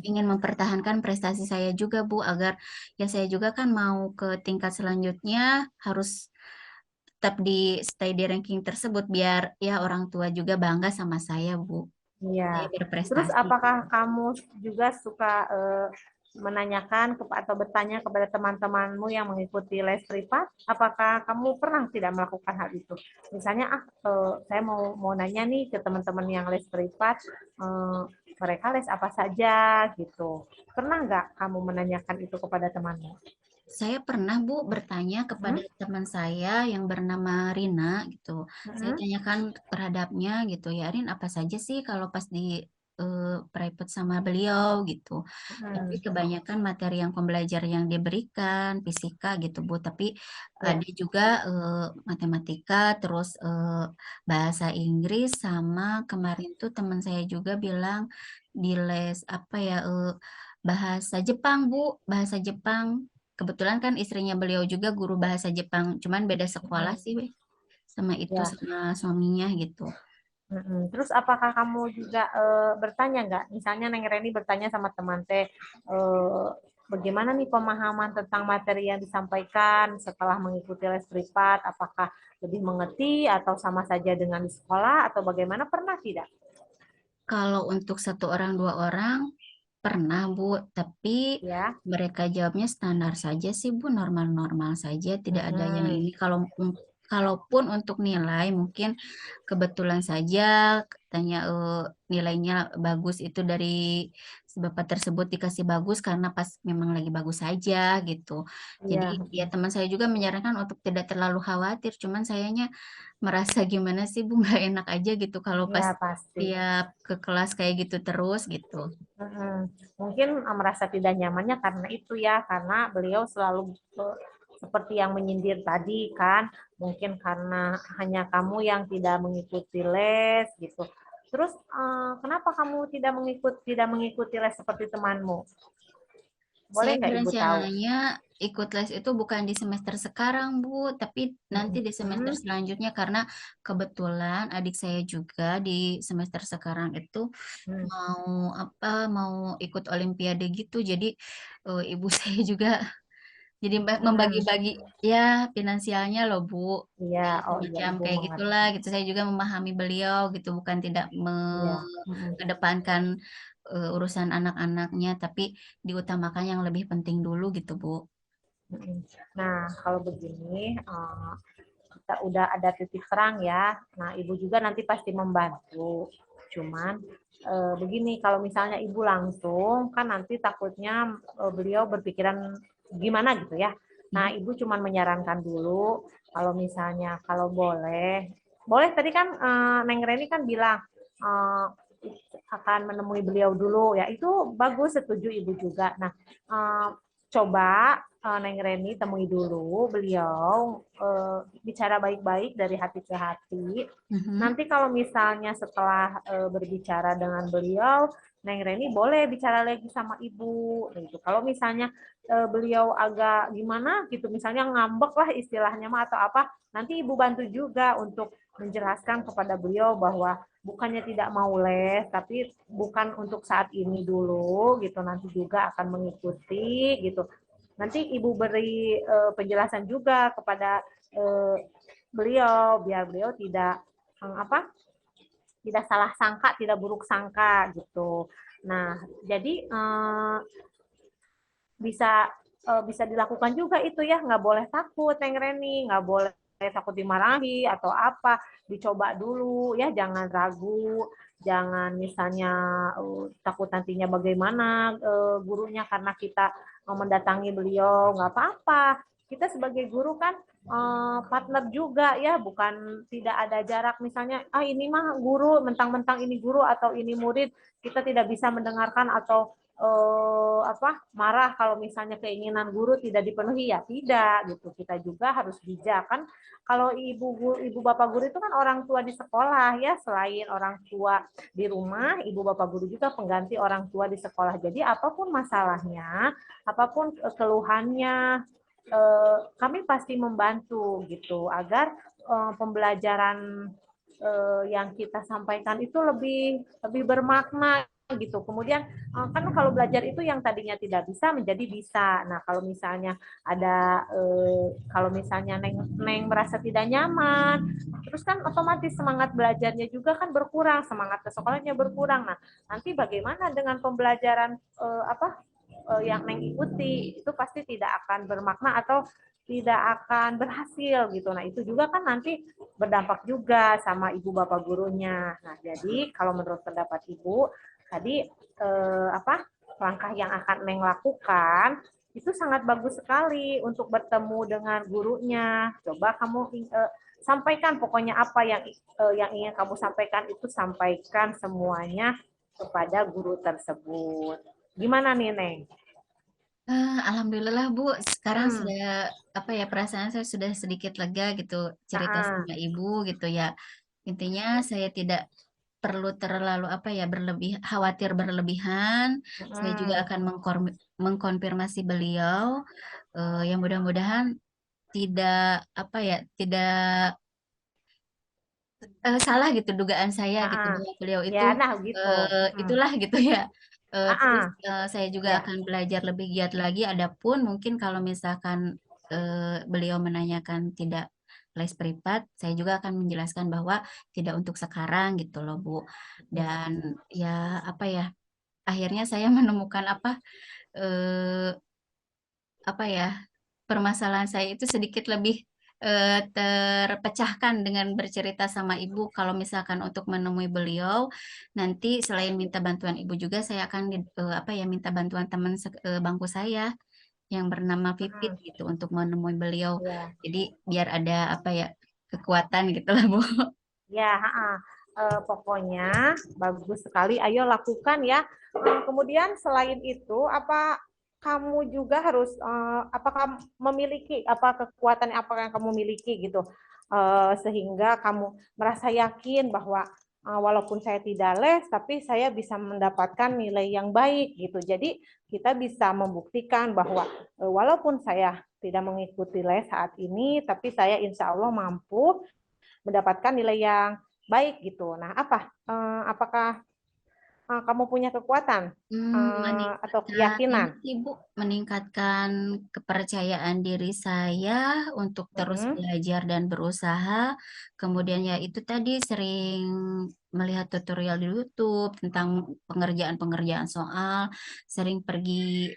ingin mempertahankan prestasi saya juga Bu, agar ya saya juga kan mau ke tingkat selanjutnya, harus tetap stay di ranking tersebut, biar ya orang tua juga bangga sama saya Bu, saya Iya. Terus berprestasi. apakah kamu juga suka menanyakan atau bertanya kepada teman-temanmu yang mengikuti les privat? Apakah kamu pernah tidak melakukan hal itu? Misalnya, saya mau nanya nih ke teman-teman yang les privat, eh, mereka les apa saja gitu. Pernah nggak kamu menanyakan itu kepada temanmu? Saya pernah Bu bertanya kepada Hmm? teman saya yang bernama Rina gitu. Saya Hmm? tanyakan terhadapnya gitu ya, Rin apa saja sih kalau pas di private sama beliau gitu. Tapi kebanyakan materi yang pembelajaran yang diberikan fisika gitu Bu. Tapi Ya. ada juga matematika, terus bahasa Inggris, sama kemarin tuh teman saya juga bilang di les apa ya bahasa Jepang Bu, bahasa Jepang. Kebetulan kan istrinya beliau juga guru bahasa Jepang, cuman beda sekolah sih sama itu Ya. sama suaminya gitu. Terus apakah kamu juga bertanya nggak? Misalnya Neng Reni bertanya sama teman teh, bagaimana nih pemahaman tentang materi yang disampaikan setelah mengikuti les privat? Apakah lebih mengerti atau sama saja dengan di sekolah atau bagaimana? Pernah tidak? Kalau untuk satu orang dua orang pernah Bu, tapi Ya. mereka jawabnya standar saja sih Bu, normal-normal saja, tidak ada yang Mm-mm. ini. Kalaupun untuk nilai mungkin kebetulan saja katanya nilainya bagus itu dari si bapak tersebut dikasih bagus karena pas memang lagi bagus saja gitu. Jadi Iya. ya teman saya juga menyarankan untuk tidak terlalu khawatir, cuman sayanya merasa gimana sih Bu, nggak enak aja gitu kalau pas Iya pasti. tiap ke kelas kayak gitu terus gitu. Mungkin merasa tidak nyamannya karena itu ya, karena beliau selalu seperti yang menyindir tadi kan, mungkin karena hanya kamu yang tidak mengikuti les gitu. Terus kenapa kamu tidak mengikuti les seperti temanmu? Boleh Saya nggak Ibu tahu? rencananya ikut les itu bukan di semester sekarang, Bu, tapi nanti di semester Hmm. selanjutnya karena kebetulan adik saya juga di semester sekarang itu Hmm. mau apa mau ikut olimpiade gitu. Jadi ibu saya juga jadi Hmm. membagi-bagi ya finansialnya loh, Bu. Iya, Ya, oh iya semacam Ibu kayak gitulah mengerti. gitu. Saya juga memahami beliau gitu, bukan tidak Iya. Hmm. mengedepankan urusan anak-anaknya, tapi diutamakan yang lebih penting dulu gitu, Bu. Hmm. Nah, kalau begini, kita udah ada titik terang ya. Nah, Ibu juga nanti pasti membantu. Cuman begini, kalau misalnya Ibu langsung, kan nanti takutnya beliau berpikiran gimana gitu ya. Nah, Ya. Ibu cuman menyarankan dulu, kalau misalnya, kalau boleh, boleh tadi kan Neng Reni kan bilang eh, akan menemui beliau dulu ya. Itu bagus, setuju Ibu juga. Nah, eh, coba Neng Reni temui dulu beliau, bicara baik-baik dari hati ke hati. Mhm. Nanti kalau misalnya setelah berbicara dengan beliau, Neng Reni boleh bicara lagi sama ibu gitu. Kalau misalnya beliau agak gimana gitu, misalnya ngambek lah istilahnya mah atau apa, nanti ibu bantu juga untuk menjelaskan kepada beliau bahwa bukannya tidak mau les, tapi bukan untuk saat ini dulu gitu, nanti juga akan mengikuti gitu. Nanti ibu beri penjelasan juga kepada beliau biar beliau tidak apa tidak salah sangka, tidak buruk sangka gitu. Nah, jadi bisa bisa dilakukan juga itu ya, nggak boleh takut Neng Reni, nggak boleh takut dimarahi atau apa, dicoba dulu ya, jangan ragu, jangan misalnya takut nantinya bagaimana gurunya karena kita mendatangi beliau, nggak apa-apa. Kita sebagai guru kan partner juga ya, bukan tidak ada jarak misalnya, ini mah guru, mentang-mentang ini guru atau ini murid, kita tidak bisa mendengarkan atau marah kalau misalnya keinginan guru tidak dipenuhi, ya tidak gitu. Kita juga harus bijak kan. Kalau ibu bapak guru itu kan orang tua di sekolah ya, selain orang tua di rumah, ibu bapak guru juga pengganti orang tua di sekolah. Jadi apapun masalahnya, apapun keluhannya, kami pasti membantu gitu agar pembelajaran yang kita sampaikan itu lebih lebih bermakna gitu. Kemudian kan kalau belajar itu yang tadinya tidak bisa menjadi bisa. Nah, kalau misalnya ada kalau misalnya Neng merasa tidak nyaman, terus kan otomatis semangat belajarnya juga kan berkurang, semangat ke sekolahnya berkurang. Nah, nanti bagaimana dengan pembelajaran yang Neng ikuti? Itu pasti tidak akan bermakna atau tidak akan berhasil gitu. Nah, itu juga kan nanti berdampak juga sama ibu bapak gurunya. Nah, jadi kalau menurut pendapat ibu tadi langkah yang akan Neng lakukan itu sangat bagus sekali untuk bertemu dengan gurunya. Coba kamu sampaikan pokoknya apa yang ingin kamu sampaikan itu sampaikan semuanya kepada guru tersebut. Gimana nih, Neng? Alhamdulillah Bu, sekarang Hmm. sudah apa ya, perasaan saya sudah sedikit lega gitu cerita Ah, sama Ibu gitu ya. Intinya saya tidak perlu terlalu apa ya, khawatir berlebihan. Saya juga mm, akan mengkonfirmasi beliau, yang mudah-mudahan tidak apa ya, tidak salah gitu dugaan saya gitu ah. bahwa beliau itu Ya, nah gitu. itulah gitu ya. Terus Ah, saya juga ya. akan belajar lebih giat lagi. Adapun mungkin kalau misalkan beliau menanyakan tidak les privat, saya juga akan menjelaskan bahwa tidak untuk sekarang gitu loh Bu. Dan ya apa ya, akhirnya saya menemukan eh, apa ya, permasalahan saya itu sedikit lebih terpecahkan dengan bercerita sama Ibu. Kalau misalkan untuk menemui beliau, nanti selain minta bantuan Ibu juga, saya akan apa ya, minta bantuan teman bangku saya yang bernama Pipit Mm, gitu untuk menemui beliau. ya. Jadi biar ada apa ya, kekuatan gitu lah Bu. Ya, pokoknya bagus sekali. Ayo lakukan ya. Kemudian selain itu, apa kamu juga harus, apakah memiliki apa kekuatan apa yang kamu miliki gitu, sehingga kamu merasa yakin bahwa walaupun saya tidak les, tapi saya bisa mendapatkan nilai yang baik gitu. Jadi kita bisa membuktikan bahwa walaupun saya tidak mengikuti les saat ini, tapi saya insya Allah mampu mendapatkan nilai yang baik gitu. Nah, apakah kamu punya kekuatan atau Meningkatkan ini keyakinan? sih Bu, meningkatkan kepercayaan diri saya untuk terus Mm-mm. belajar dan berusaha. Kemudian ya itu tadi sering melihat tutorial di YouTube tentang pengerjaan-pengerjaan soal, sering pergi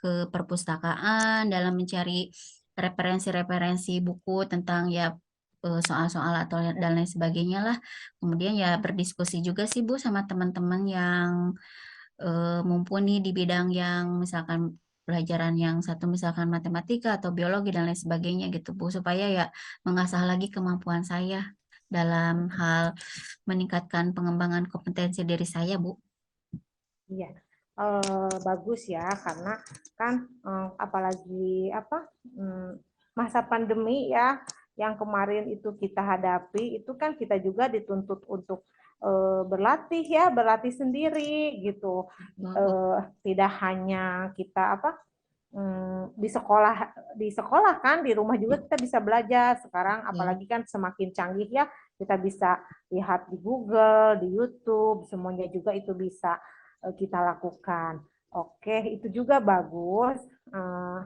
ke perpustakaan dalam mencari referensi-referensi buku tentang ya soal-soal atau dan lain sebagainya lah. Kemudian ya berdiskusi juga sih Bu sama teman-teman yang mumpuni di bidang yang misalkan pelajaran yang satu misalkan matematika atau biologi dan lain sebagainya gitu Bu, supaya ya mengasah lagi kemampuan saya dalam hal meningkatkan pengembangan kompetensi diri saya Bu. Iya, bagus ya karena kan apalagi masa pandemi ya yang kemarin itu kita hadapi itu kan kita juga dituntut untuk berlatih ya berlatih sendiri gitu. Bu. Tidak hanya kita di sekolah kan di rumah juga kita bisa belajar sekarang Ya. apalagi kan semakin canggih ya kita bisa lihat di Google di YouTube semuanya juga itu bisa kita lakukan. Oke, itu juga bagus. Eh,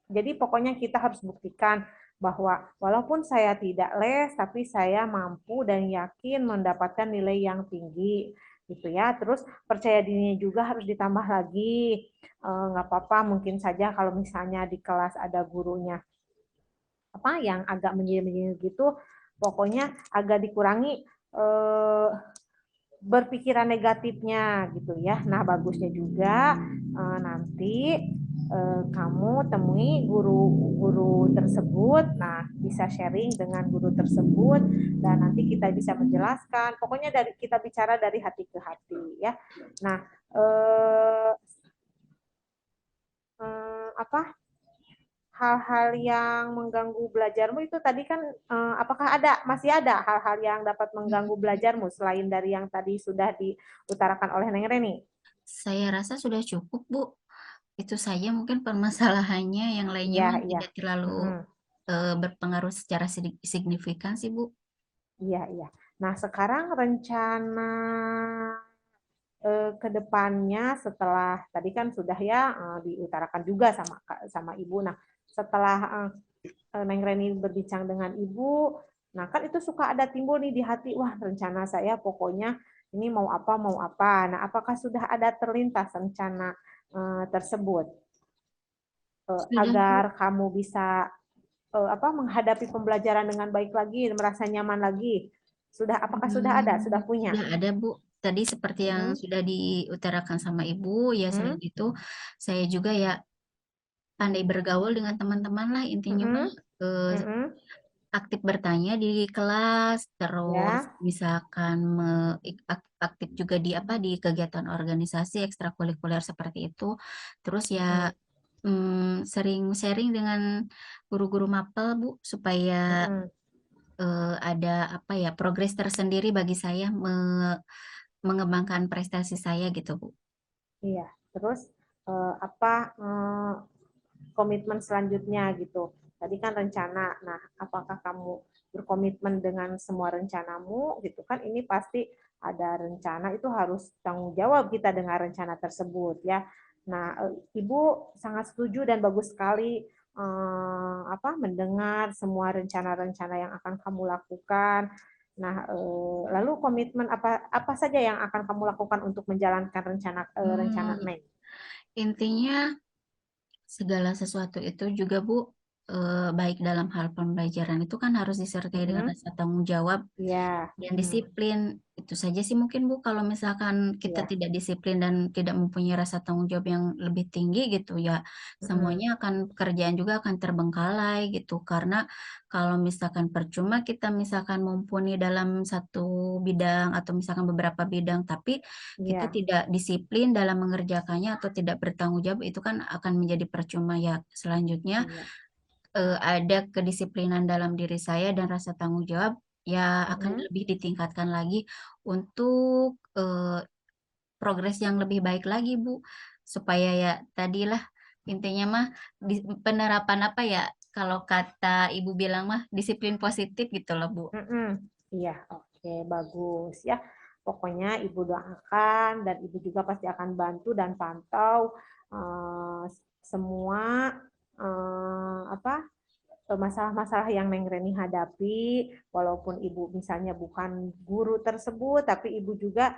jadi pokoknya kita harus buktikan bahwa walaupun saya tidak les, tapi saya mampu dan yakin mendapatkan nilai yang tinggi, gitu ya. Terus percaya dirinya juga harus ditambah lagi. Nggak apa-apa, mungkin saja kalau misalnya di kelas ada gurunya yang agak menyindir gitu, pokoknya agak dikurangi berpikiran negatifnya gitu ya. Nah, bagusnya juga nanti kamu temui guru-guru tersebut. Nah, bisa sharing dengan guru tersebut dan nanti kita bisa menjelaskan. Pokoknya kita bicara dari hati ke hati ya. Nah, eh, apa hal-hal yang mengganggu belajarmu itu tadi kan apakah masih ada hal-hal yang dapat mengganggu belajarmu selain dari yang tadi sudah diutarakan oleh Neng Reni? Saya rasa sudah cukup Bu. Itu saja mungkin permasalahannya, yang lainnya Iya, mah iya. tidak terlalu Mm-mm. berpengaruh secara signifikan sih Bu. Iya, iya. Nah, sekarang rencana ke depannya setelah tadi kan sudah ya diutarakan juga sama Ibu. Nah, setelah Neng Reni berbincang dengan Ibu, nah kan itu suka ada timbul nih di hati, wah rencana saya pokoknya ini mau apa, mau apa. Nah, apakah sudah ada terlintas rencana tersebut Sudah agar Bu. kamu bisa menghadapi pembelajaran dengan baik lagi, merasa nyaman lagi? Apakah sudah ada, sudah punya? Sudah ada Bu. Tadi seperti yang Mm-mm. sudah diutarakan sama Ibu, ya selain Mm-mm. itu saya juga ya pandai bergaul dengan teman-teman lah intinya mah. Mm-mm. eh, Mm-mm. aktif bertanya di kelas, terus Ya. misalkan aktif juga di di kegiatan organisasi ekstrakurikuler seperti itu. Terus ya Mm-mm. sering sharing dengan guru-guru mapel Bu, supaya Mm-mm. ada progres tersendiri bagi saya mengembangkan prestasi saya gitu Bu. Iya. Terus apa komitmen selanjutnya gitu. Tadi kan rencana. Nah, apakah kamu berkomitmen dengan semua rencanamu gitu kan? Ini pasti ada rencana, itu harus tanggung jawab kita dengan rencana tersebut ya. Nah, Ibu sangat setuju dan bagus sekali mendengar semua rencana-rencana yang akan kamu lakukan. Nah, lalu komitmen apa apa saja yang akan kamu lakukan untuk menjalankan rencana Hmm, Neng? intinya segala sesuatu itu juga Bu, baik dalam hal pembelajaran itu kan harus disertai dengan Mm-mm. rasa tanggung jawab Iya. dan Mm-mm. disiplin. Itu saja sih mungkin Bu, kalau misalkan kita Iya. tidak disiplin dan tidak mempunyai rasa tanggung jawab yang lebih tinggi gitu ya, Mm-mm. semuanya pekerjaan juga akan terbengkalai gitu. Karena kalau misalkan percuma kita misalkan mumpuni dalam satu bidang atau misalkan beberapa bidang, tapi kita Iya. tidak disiplin dalam mengerjakannya atau tidak bertanggung jawab, itu kan akan menjadi percuma ya. Selanjutnya Iya. ada kedisiplinan dalam diri saya dan rasa tanggung jawab, ya akan Mm-mm. lebih ditingkatkan lagi untuk progres yang lebih baik lagi, Bu. Supaya ya tadilah intinya mah penerapan kalau kata Ibu bilang mah disiplin positif gitu loh, Bu. Mm-mm. Iya, oke, bagus ya. Pokoknya Ibu doakan dan Ibu juga pasti akan bantu dan pantau semua masalah-masalah yang Neng Reni hadapi, walaupun Ibu misalnya bukan guru tersebut, tapi Ibu juga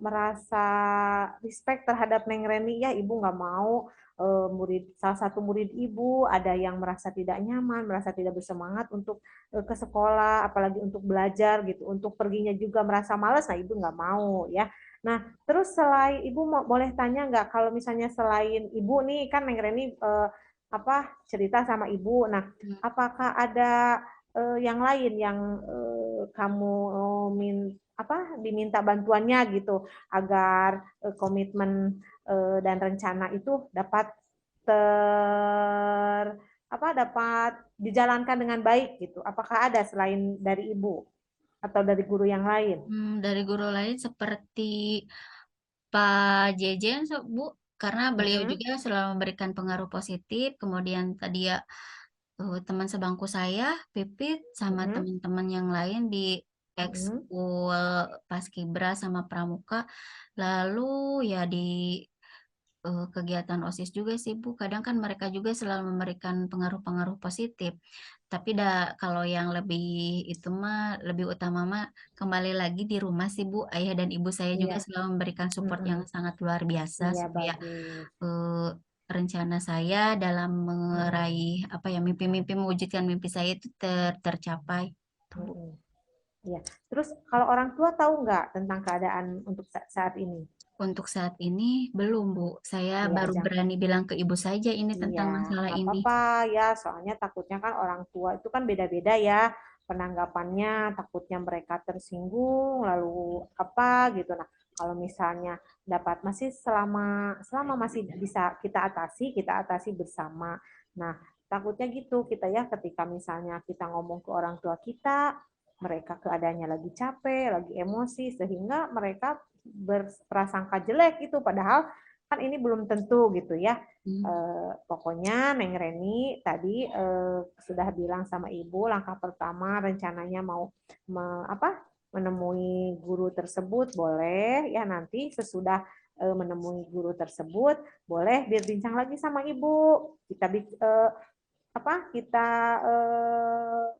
merasa respect terhadap Neng Reni ya. Ibu nggak mau salah satu murid Ibu ada yang merasa tidak nyaman, merasa tidak bersemangat untuk ke sekolah, apalagi untuk belajar gitu, untuk perginya juga merasa malas. Nah, Ibu nggak mau ya. Nah, terus selain Ibu boleh tanya nggak, kalau misalnya selain Ibu nih kan Neng Reni cerita sama Ibu. Nah, apakah ada yang lain yang kamu diminta bantuannya gitu agar komitmen dan rencana itu dapat ter dapat dijalankan dengan baik gitu. Apakah ada selain dari Ibu atau dari guru yang lain? Dari guru lain seperti Pak Jejen, Bu, karena beliau Mm-mm. juga selalu memberikan pengaruh positif. Kemudian tadi ya teman sebangku saya, Pipit, sama Mm-mm. teman-teman yang lain di Mm-mm. ekskul Paskibra sama Pramuka. Lalu ya di kegiatan OSIS juga sih Bu. Kadang kan mereka juga selalu memberikan pengaruh-pengaruh positif. Tapi kalau yang lebih itu mah lebih utama mah kembali lagi di rumah sih Bu. Ayah dan ibu saya juga Iya. selalu memberikan support yang Mm-mm. sangat luar biasa Iya, supaya bagus. eh, rencana saya dalam Mm-mm. meraih mimpi-mimpi, mewujudkan mimpi saya itu tercapai. Tuh, Bu. Mm-mm. Iya. Terus kalau orang tua tahu nggak tentang keadaan untuk saat ini? Untuk saat ini belum Bu. Saya Iya, baru jangan. berani bilang ke ibu saja ini Iya, tentang masalah nggak ini. apa-apa ya. Soalnya takutnya kan orang tua itu kan beda-beda ya penanggapannya. Takutnya mereka tersinggung, lalu apa gitu. Nah, kalau misalnya dapat masih selama selama masih bisa kita atasi bersama. Nah, takutnya gitu kita ya ketika misalnya kita ngomong ke orang tua kita, mereka keadaannya lagi capek, lagi emosi, sehingga mereka berprasangka jelek gitu. Padahal kan ini belum tentu gitu ya. Hmm. Pokoknya Neng Reni tadi sudah bilang sama Ibu langkah pertama rencananya mau menemui guru tersebut, boleh ya, nanti sesudah menemui guru tersebut boleh berbincang lagi sama Ibu. Kita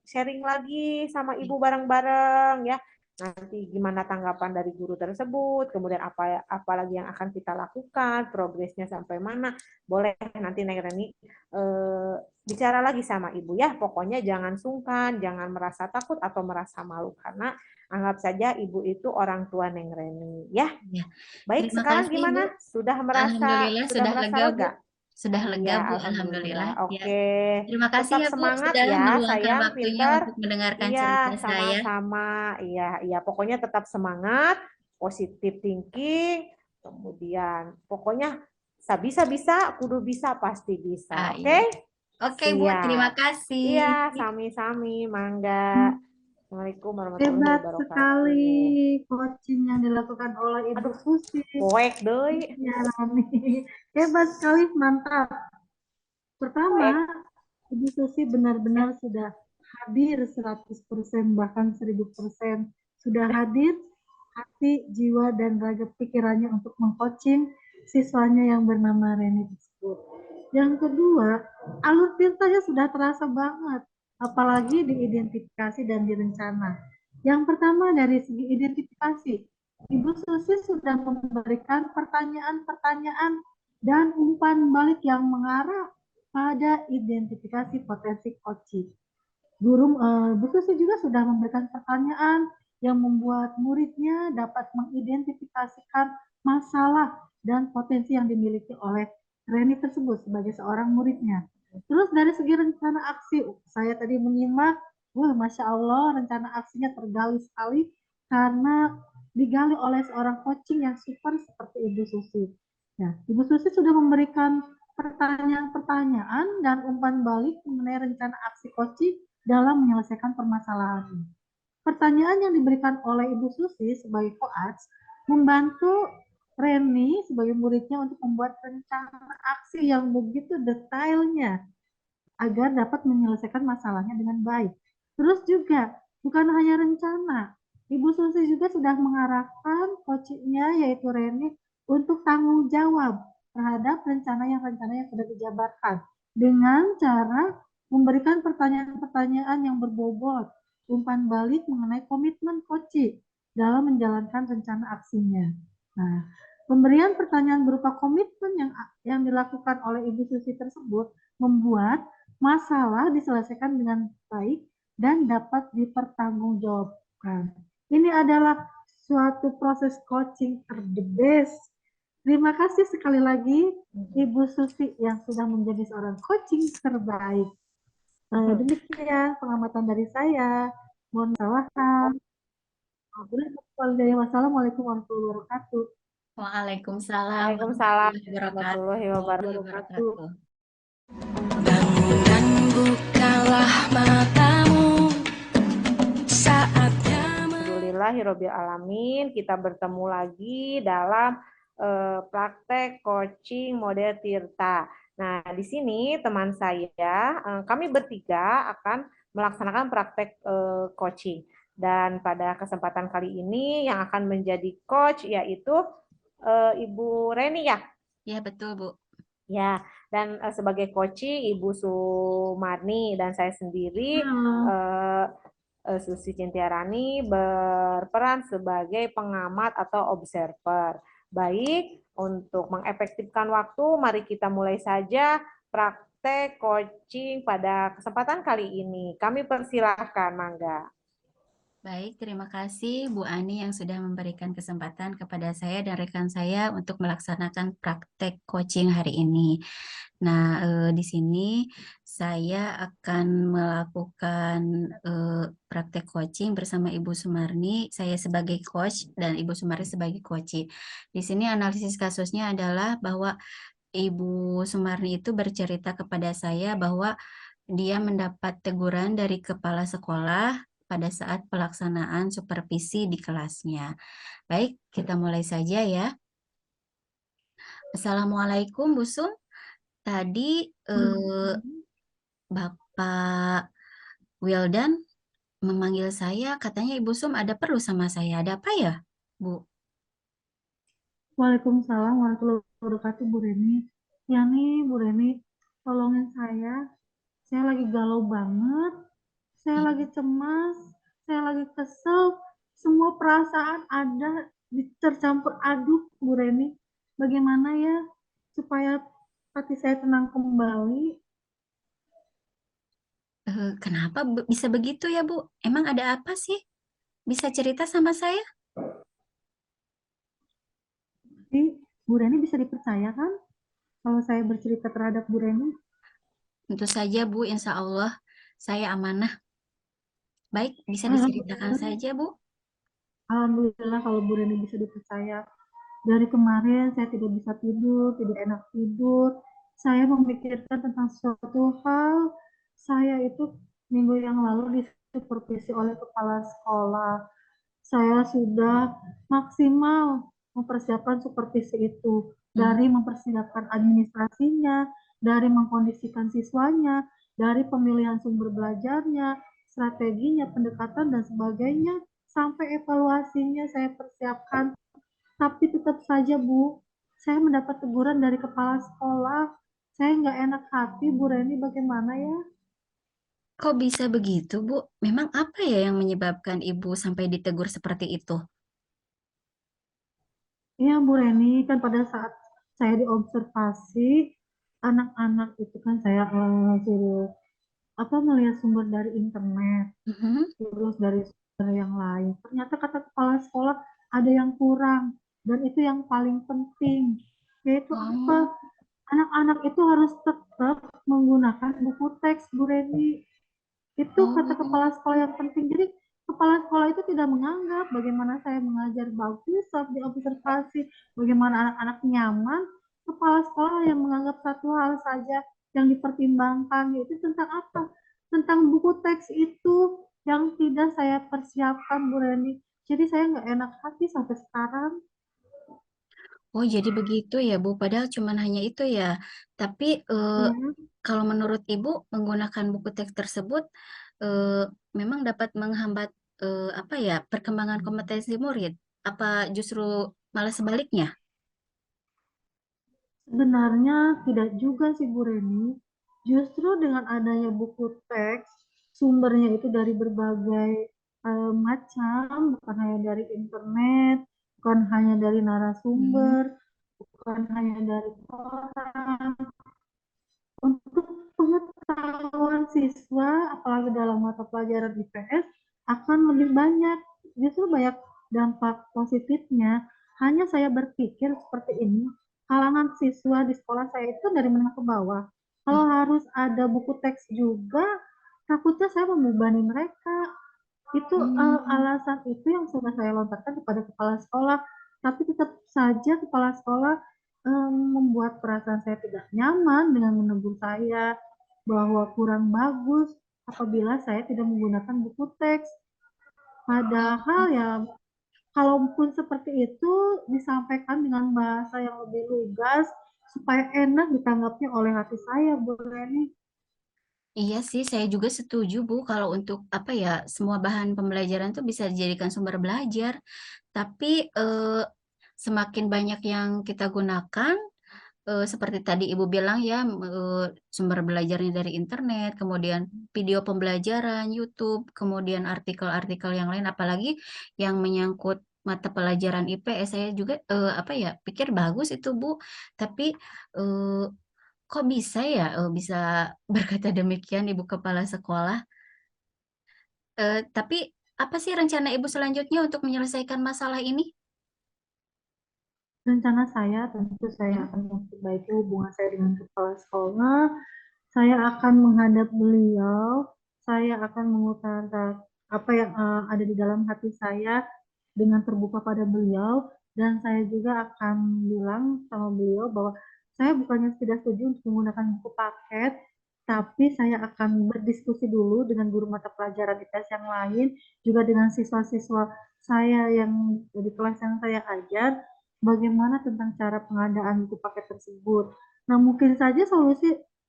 sharing lagi sama Ibu bareng-bareng ya. Nanti gimana tanggapan dari guru tersebut, kemudian apa lagi yang akan kita lakukan, progresnya sampai mana. Boleh nanti Neng Reni bicara lagi sama Ibu ya. Pokoknya jangan sungkan, jangan merasa takut atau merasa malu, karena anggap saja Ibu itu orang tua Neng Reni ya. Ya. Baik, Terima sekarang kasih Bu. gimana? Sudah Alhamdulillah sudah sudah merasa lega Bu. lega? Sudah lega, Iya, Bu. alhamdulillah. Alhamdulillah. Ya. Oke, Terima kasih tetap ya, Bu, semangat sudah ya, meluangkan sayang, waktunya pinter. untuk mendengarkan Iya, cerita saya. sama-sama. Iya, iya. Pokoknya tetap semangat, positif thinking. Kemudian, pokoknya bisa-bisa, kudu bisa, pasti bisa. Ah, Oke? iya. Oke, Bu. Terima Siap. kasih. Iya, sami-sami. Mangga. Assalamualaikum warahmatullahi Hebat sekali wabarakatuh. coaching yang dilakukan oleh Ibu Aduh, Susi. poek deh. Ya, Rami. Hebat sekali, mantap. Pertama, Poek. Ibu Susi benar-benar sudah hadir 100%, bahkan 1000%. Sudah hadir hati, jiwa, dan raga pikirannya untuk mengcoaching siswanya yang bernama Reni tersebut. Yang kedua, alur ceritanya sudah terasa banget, apalagi diidentifikasi dan direncana. Yang pertama dari segi identifikasi, Ibu Susi sudah memberikan pertanyaan-pertanyaan dan umpan balik yang mengarah pada identifikasi potensi coaching. Bu Susi juga sudah memberikan pertanyaan yang membuat muridnya dapat mengidentifikasikan masalah dan potensi yang dimiliki oleh Reni tersebut sebagai seorang muridnya. Terus dari segi rencana aksi, saya tadi menyimak, Masya Allah, rencana aksinya tergali sekali karena digali oleh seorang coaching yang super seperti Ibu Susi. Nah, Ibu Susi sudah memberikan pertanyaan-pertanyaan dan umpan balik mengenai rencana aksi coaching dalam menyelesaikan permasalahan. Pertanyaan yang diberikan oleh Ibu Susi sebagai coach membantu Reni sebagai muridnya untuk membuat rencana aksi yang begitu detailnya agar dapat menyelesaikan masalahnya dengan baik. Terus juga bukan hanya rencana, Ibu Susi juga sudah mengarahkan coachnya yaitu Reni untuk tanggung jawab terhadap rencana yang sudah dijabarkan dengan cara memberikan pertanyaan-pertanyaan yang berbobot, umpan balik mengenai komitmen coach dalam menjalankan rencana aksinya. Nah, pemberian pertanyaan berupa komitmen yang dilakukan oleh Ibu Susi tersebut membuat masalah diselesaikan dengan baik dan dapat dipertanggungjawabkan. Ini adalah suatu proses coaching the best. Terima kasih sekali lagi Ibu Susi yang sudah menjadi seorang coaching terbaik. Demikian pengamatan dari saya. Mohon maaf. Wassalamualaikum warahmatullahi wabarakatuh. Waalaikumsalam Waalaikumsalam warahmatullahi warahmatullahi wabarakatuh. wabarakatuh. Bangun dan bukalah matamu. Saatnya Alhamdulillahirabbil alamin, kita bertemu lagi dalam praktek coaching model Tirta. Nah, di sini teman saya, kami bertiga akan melaksanakan praktek coaching. Dan pada kesempatan kali ini yang akan menjadi coach yaitu Ibu Reni ya. Ya, betul, Bu. Ya, dan sebagai coaching Ibu Sumarni dan saya sendiri Susi Cintiarani berperan sebagai pengamat atau observer. Baik, untuk mengefektifkan waktu, mari kita mulai saja praktek coaching pada kesempatan kali ini. Kami persilahkan, Mangga. Baik, terima kasih Bu Ani yang sudah memberikan kesempatan kepada saya dan rekan saya untuk melaksanakan praktek coaching hari ini. Nah, di sini saya akan melakukan praktek coaching bersama Ibu Sumarni. Saya sebagai coach dan Ibu Sumarni sebagai coach. Di sini analisis kasusnya adalah bahwa Ibu Sumarni itu bercerita kepada saya bahwa dia mendapat teguran dari kepala sekolah pada saat pelaksanaan supervisi di kelasnya. Baik, kita mulai saja ya. Assalamualaikum Bu Sum. Tadi Bapak Wildan memanggil saya, katanya Ibu Sum ada perlu sama saya. Ada apa ya, Bu? Waalaikumsalam warahmatullahi wabarakatuh, Bu Reni. Ya nih, Bu Reni, tolongin saya lagi galau banget, saya lagi cemas, saya lagi kesel, semua perasaan ada tercampur aduk, Bu Reni. Bagaimana ya supaya hati saya tenang kembali? Kenapa bisa begitu ya, Bu? Emang ada apa sih? Bisa cerita sama saya? Jadi, Bu Reni bisa dipercaya kan? kalau saya bercerita terhadap Bu Reni? Tentu saja Bu, insya Allah saya amanah. Baik, bisa diceritakan Alhamdulillah, saja Bu. Alhamdulillah kalau Bu Reni bisa dipercaya. Dari kemarin saya tidak bisa tidur, tidak enak tidur. Saya memikirkan tentang suatu hal. Saya itu minggu yang lalu disupervisi oleh kepala sekolah. Saya sudah maksimal mempersiapkan supervisi itu, Mhm. dari mempersiapkan administrasinya, dari mengkondisikan siswanya, dari pemilihan sumber belajarnya, strateginya, pendekatan dan sebagainya, sampai evaluasinya saya persiapkan. Tapi tetap saja Bu, saya mendapat teguran dari kepala sekolah. Saya nggak enak hati, Bu Reni, bagaimana ya? Kok bisa begitu Bu? Memang apa ya yang menyebabkan Ibu sampai ditegur seperti itu? Iya, Bu Reni, kan pada saat saya diobservasi, anak-anak itu kan saya suruh apa melihat sumber dari internet, Mhm. terus dari sumber yang lain. Ternyata kata kepala sekolah ada yang kurang, dan itu yang paling penting, yaitu apa? Oh, Anak-anak itu harus tetap menggunakan buku teks, Bu Reni. Itu kata kepala oh, sekolah yang penting. Jadi kepala sekolah itu tidak menganggap bagaimana saya mengajar bagus saat diobservasi, bagaimana anak-anak nyaman. Kepala sekolah yang menganggap satu hal saja yang dipertimbangkan, yaitu tentang apa? Tentang buku teks itu yang tidak saya persiapkan, Bu Reni. Jadi saya nggak enak hati sampai sekarang. oh, jadi begitu ya Bu. Padahal cuman hanya itu ya. Tapi Ya, kalau menurut Ibu menggunakan buku teks tersebut eh, memang dapat menghambat apa ya perkembangan kompetensi murid? Apa justru malah sebaliknya? sebenarnya tidak juga sih Bu Reni. Justru dengan adanya buku teks, sumbernya itu dari berbagai macam, bukan hanya dari internet, bukan hanya dari Hmm. narasumber, bukan hanya dari koran. Untuk pengetahuan siswa, apalagi dalam mata pelajaran IPS, akan lebih banyak. Justru banyak dampak positifnya. Hanya saya berpikir seperti ini, kalangan siswa di sekolah saya itu dari menengah ke bawah. Kalau harus ada buku teks juga, takutnya saya membebani mereka. Itu Hmm. alasan itu yang sudah saya lontarkan kepada kepala sekolah. Tapi tetap saja kepala sekolah membuat perasaan saya tidak nyaman dengan menegur saya bahwa kurang bagus apabila saya tidak menggunakan buku teks. Padahal Oh. ya, kalaupun seperti itu disampaikan dengan bahasa yang lebih lugas supaya enak ditanggapnya oleh hati saya, Bu Reni. Iya sih, saya juga setuju Bu kalau untuk apa ya semua bahan pembelajaran itu bisa dijadikan sumber belajar. Tapi semakin banyak yang kita gunakan, seperti tadi Ibu bilang ya, sumber belajarnya dari internet, kemudian video pembelajaran, YouTube, kemudian artikel-artikel yang lain, apalagi yang menyangkut mata pelajaran IPS, saya juga apa ya pikir bagus itu Bu. Tapi eh, kok bisa ya bisa berkata demikian Ibu Kepala Sekolah? Tapi apa sih rencana Ibu selanjutnya untuk menyelesaikan masalah ini? Rencana saya tentu saya Hmm? akan memperbaiki hubungan saya dengan kepala sekolah. Saya akan menghadap beliau, saya akan mengutarakan apa yang ada di dalam hati saya dengan terbuka pada beliau, dan saya juga akan bilang sama beliau bahwa saya bukannya tidak setuju untuk menggunakan buku paket, tapi saya akan berdiskusi dulu dengan guru mata pelajaran IPS yang lain, juga dengan siswa-siswa saya yang di kelas yang saya ajar, bagaimana tentang cara pengadaan buku paket tersebut. Nah, mungkin saja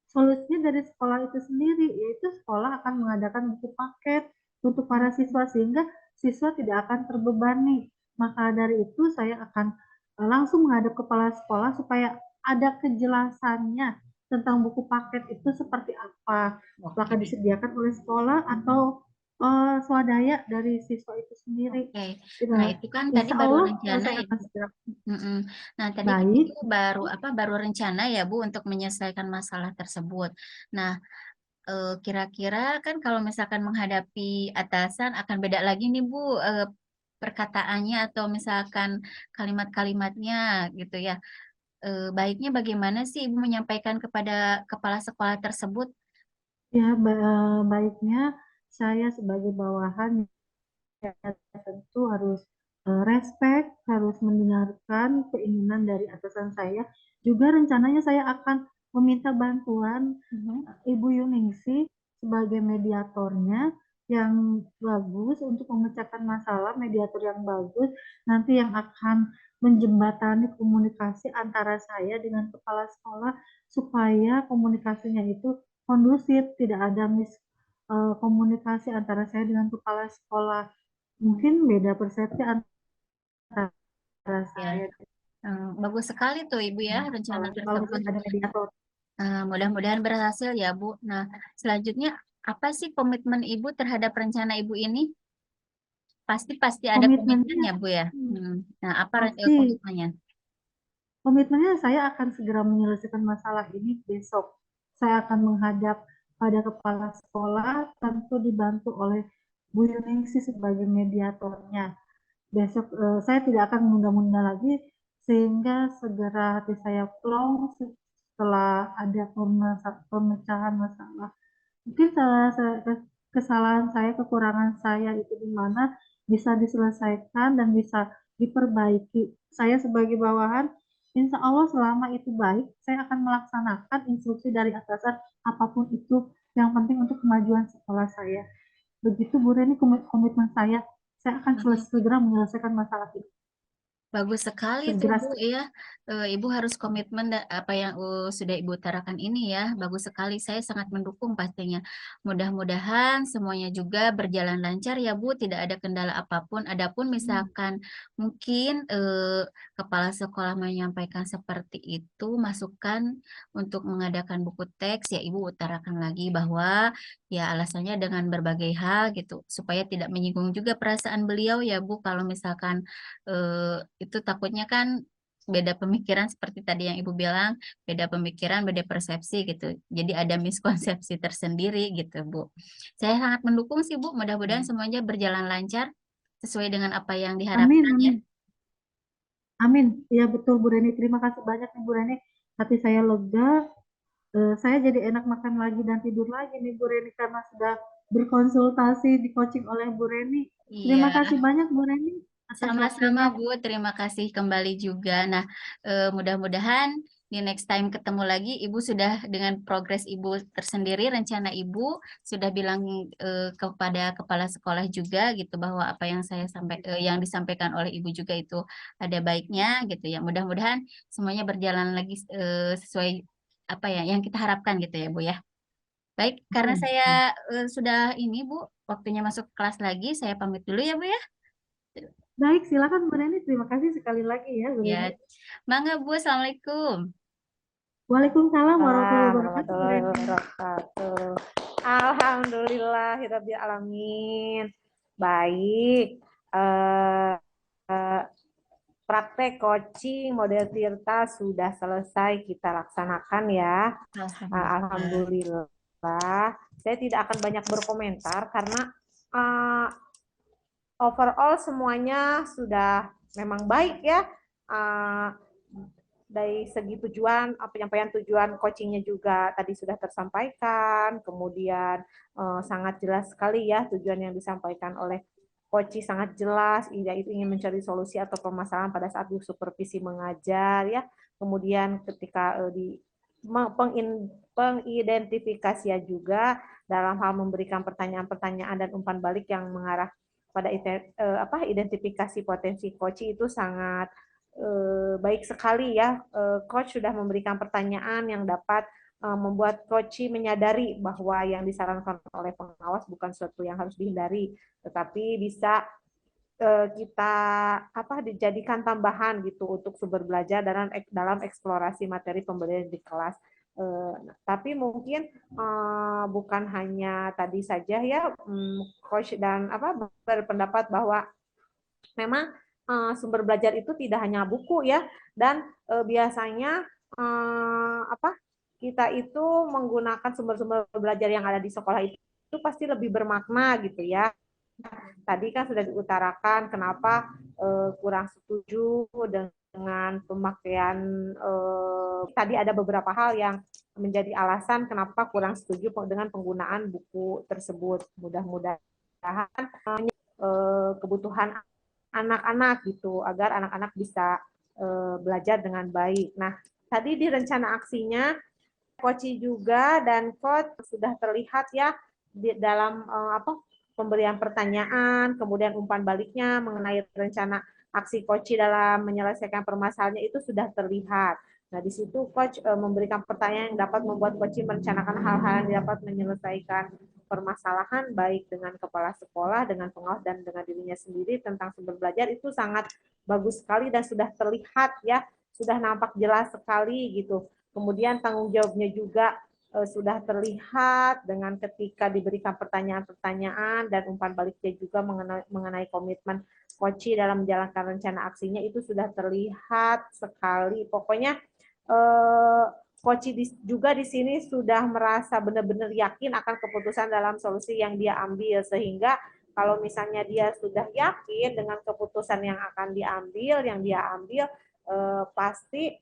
solusinya dari sekolah itu sendiri, yaitu sekolah akan mengadakan buku paket untuk para siswa sehingga siswa tidak akan terbebani. Maka dari itu saya akan langsung menghadap kepala sekolah supaya ada kejelasannya tentang buku paket itu seperti apa. Apakah Oke. disediakan oleh sekolah atau swadaya dari siswa itu sendiri. Oke, Gitu. nah itu kan tadi Insya baru Allah rencana saya ya akan Bu. segera Mm-mm. Nah tadi kan baik. itu baru apa baru rencana ya Bu untuk menyelesaikan masalah tersebut. Nah kira-kira kan kalau misalkan menghadapi atasan akan beda lagi nih Bu perkataannya atau misalkan kalimat-kalimatnya gitu ya. baiknya bagaimana sih Ibu menyampaikan kepada kepala sekolah tersebut? Ya, baiknya saya sebagai bawahan ya tentu harus respect, harus mendengarkan keinginan dari atasan saya. Juga rencananya saya akan meminta bantuan Ibu Yuningsi sebagai mediatornya yang bagus untuk memecahkan masalah, mediator yang bagus, nanti yang akan menjembatani komunikasi antara saya dengan kepala sekolah supaya komunikasinya itu kondusif, tidak ada komunikasi antara saya dengan kepala sekolah. Mungkin beda persepsi antara Ya, saya bagus sekali tuh Ibu ya dan rencana sekolah. Kalau tersebut. misalnya ada mediator, Mudah-mudahan berhasil ya Bu. Nah, selanjutnya apa sih komitmen Ibu terhadap rencana Ibu ini? Pasti ada komitmen komitmennya ya Bu ya. Nah, apa pasti komitmennya? komitmennya saya akan segera menyelesaikan masalah ini besok. Saya akan menghadap pada kepala sekolah, tentu dibantu oleh Bu Yuningsi sebagai mediatornya. Besok saya tidak akan menunda-nunda lagi sehingga segera hati saya plong setelah ada pemecahan masalah. Mungkin kesalahan saya, kekurangan saya itu di mana bisa diselesaikan dan bisa diperbaiki. Saya sebagai bawahan, insya Allah selama itu baik, saya akan melaksanakan instruksi dari atasan apapun itu yang penting untuk kemajuan sekolah saya. Begitu Bu Reni komitmen saya akan segera menyelesaikan masalah itu. Bagus sekali tuh Segera. Bu ya. Ibu harus komitmen apa yang sudah Ibu utarakan ini ya. Bagus sekali. Saya sangat mendukung pastinya. Mudah-mudahan semuanya juga berjalan lancar ya Bu. Tidak ada kendala apapun. Adapun misalkan mungkin kepala sekolah menyampaikan seperti itu, masukan untuk mengadakan buku teks ya Ibu utarakan lagi bahwa ya alasannya dengan berbagai hal gitu supaya tidak menyinggung juga perasaan beliau ya Bu. Kalau misalkan itu takutnya kan beda pemikiran seperti tadi yang Ibu bilang, beda pemikiran, beda persepsi gitu. Jadi ada miskonsepsi tersendiri gitu, Bu. Saya sangat mendukung sih, Bu. Mudah-mudahan semuanya berjalan lancar sesuai dengan apa yang Amin, diharapkan ya. amin. Amin. Ya betul Bu Reni. Terima kasih banyak nih Bu Reni. Hati saya lega. Saya jadi enak makan lagi dan tidur lagi nih Bu Reni karena sudah berkonsultasi di coaching oleh Bu Reni. Terima Iya, kasih banyak Bu Reni atas sama-sama waktunya. Bu. Terima kasih kembali juga. Nah, mudah-mudahan di next time ketemu lagi, Ibu sudah dengan progres Ibu tersendiri, rencana Ibu sudah bilang kepada kepala sekolah juga gitu bahwa apa yang yang disampaikan oleh Ibu juga itu ada baiknya gitu ya. Mudah-mudahan semuanya berjalan lagi sesuai apa ya yang kita harapkan gitu ya Bu ya. Baik, karena Amin. saya sudah ini Bu, waktunya masuk kelas lagi, saya pamit dulu ya Bu ya. Baik, silakan Bu Reni. Terima kasih sekali lagi ya Bu Ya, Reni. Mangga Bu, Assalamualaikum. Waalaikumsalam warahmatullahi Waalaikumsalam wabarakatuh Bu warahmatullahi Reni. wabarakatuh. Alhamdulillahirabbil alamin. Baik. Eh, eh, praktek coaching model Tirta sudah selesai kita laksanakan ya. Alhamdulillah. Saya tidak akan banyak berkomentar karena uh, overall semuanya sudah memang baik ya. Dari segi tujuan, penyampaian tujuan coachingnya juga tadi sudah tersampaikan, kemudian sangat jelas sekali ya tujuan yang disampaikan oleh coach sangat jelas, yaitu ingin mencari solusi atau permasalahan pada saat supervisi mengajar ya, kemudian ketika di pengidentifikasian juga dalam hal memberikan pertanyaan-pertanyaan dan umpan balik yang mengarah pada identifikasi potensi coach itu sangat baik sekali ya. Coach sudah memberikan pertanyaan yang dapat membuat coach menyadari bahwa yang disarankan oleh pengawas bukan sesuatu yang harus dihindari, tetapi bisa kita dijadikan tambahan gitu untuk sumber belajar dalam eksplorasi materi pembelajaran di kelas. Tapi mungkin bukan hanya tadi saja ya, coach dan berpendapat bahwa memang sumber belajar itu tidak hanya buku ya, dan biasanya kita itu menggunakan sumber-sumber belajar yang ada di sekolah itu pasti lebih bermakna gitu ya. Tadi kan sudah diutarakan kenapa kurang setuju dengan dengan pemakaian tadi ada beberapa hal yang menjadi alasan kenapa kurang setuju dengan penggunaan buku tersebut. Mudah-mudahan kebutuhan anak-anak gitu agar anak-anak bisa belajar dengan baik. Nah, tadi di rencana aksinya Koci juga dan Coach sudah terlihat ya di dalam pemberian pertanyaan, kemudian umpan baliknya mengenai rencana aksi Koci dalam menyelesaikan permasalahannya itu sudah terlihat. Nah, di situ Coach memberikan pertanyaan yang dapat membuat Koci merencanakan hal-hal yang dapat menyelesaikan permasalahan baik dengan kepala sekolah, dengan pengawas dan dengan dirinya sendiri tentang sumber belajar itu sangat bagus sekali dan sudah terlihat ya, sudah nampak jelas sekali gitu. Kemudian tanggung jawabnya juga sudah terlihat dengan ketika diberikan pertanyaan-pertanyaan dan umpan baliknya juga mengenai komitmen Koci dalam menjalankan rencana aksinya itu sudah terlihat sekali. Pokoknya Koci juga di sini sudah merasa benar-benar yakin akan keputusan dalam solusi yang dia ambil, sehingga kalau misalnya dia sudah yakin dengan keputusan yang akan diambil, yang dia ambil pasti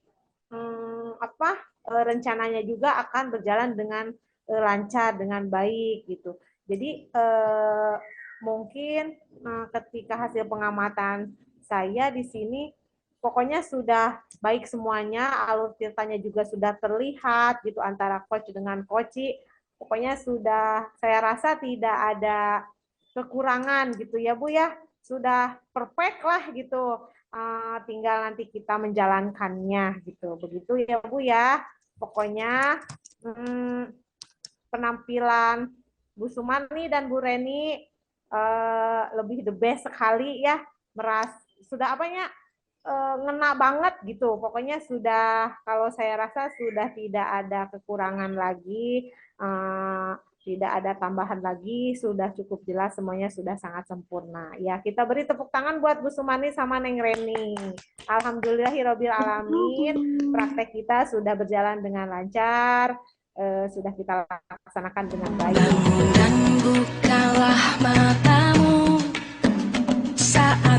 rencananya juga akan berjalan dengan lancar, dengan baik gitu. Jadi mungkin ketika hasil pengamatan saya di sini pokoknya sudah baik semuanya, alur ceritanya juga sudah terlihat gitu antara coach dengan coachi. Pokoknya sudah, saya rasa tidak ada kekurangan gitu ya Bu ya. Sudah perfect lah gitu. Tinggal nanti kita menjalankannya gitu. Begitu ya Bu ya. Pokoknya penampilan Bu Sumani dan Bu Reni lebih the best sekali ya. Sudah apanya ngena banget gitu. Pokoknya sudah, kalau saya rasa sudah tidak ada kekurangan lagi, tidak ada tambahan lagi, sudah cukup jelas, semuanya sudah sangat sempurna. Ya, kita beri tepuk tangan buat Bu Sumani sama Neng Reni. Alhamdulillahirabbil alamin, praktek kita sudah berjalan dengan lancar, sudah kita laksanakan dengan baik. Bangun dan bukalah matamu saat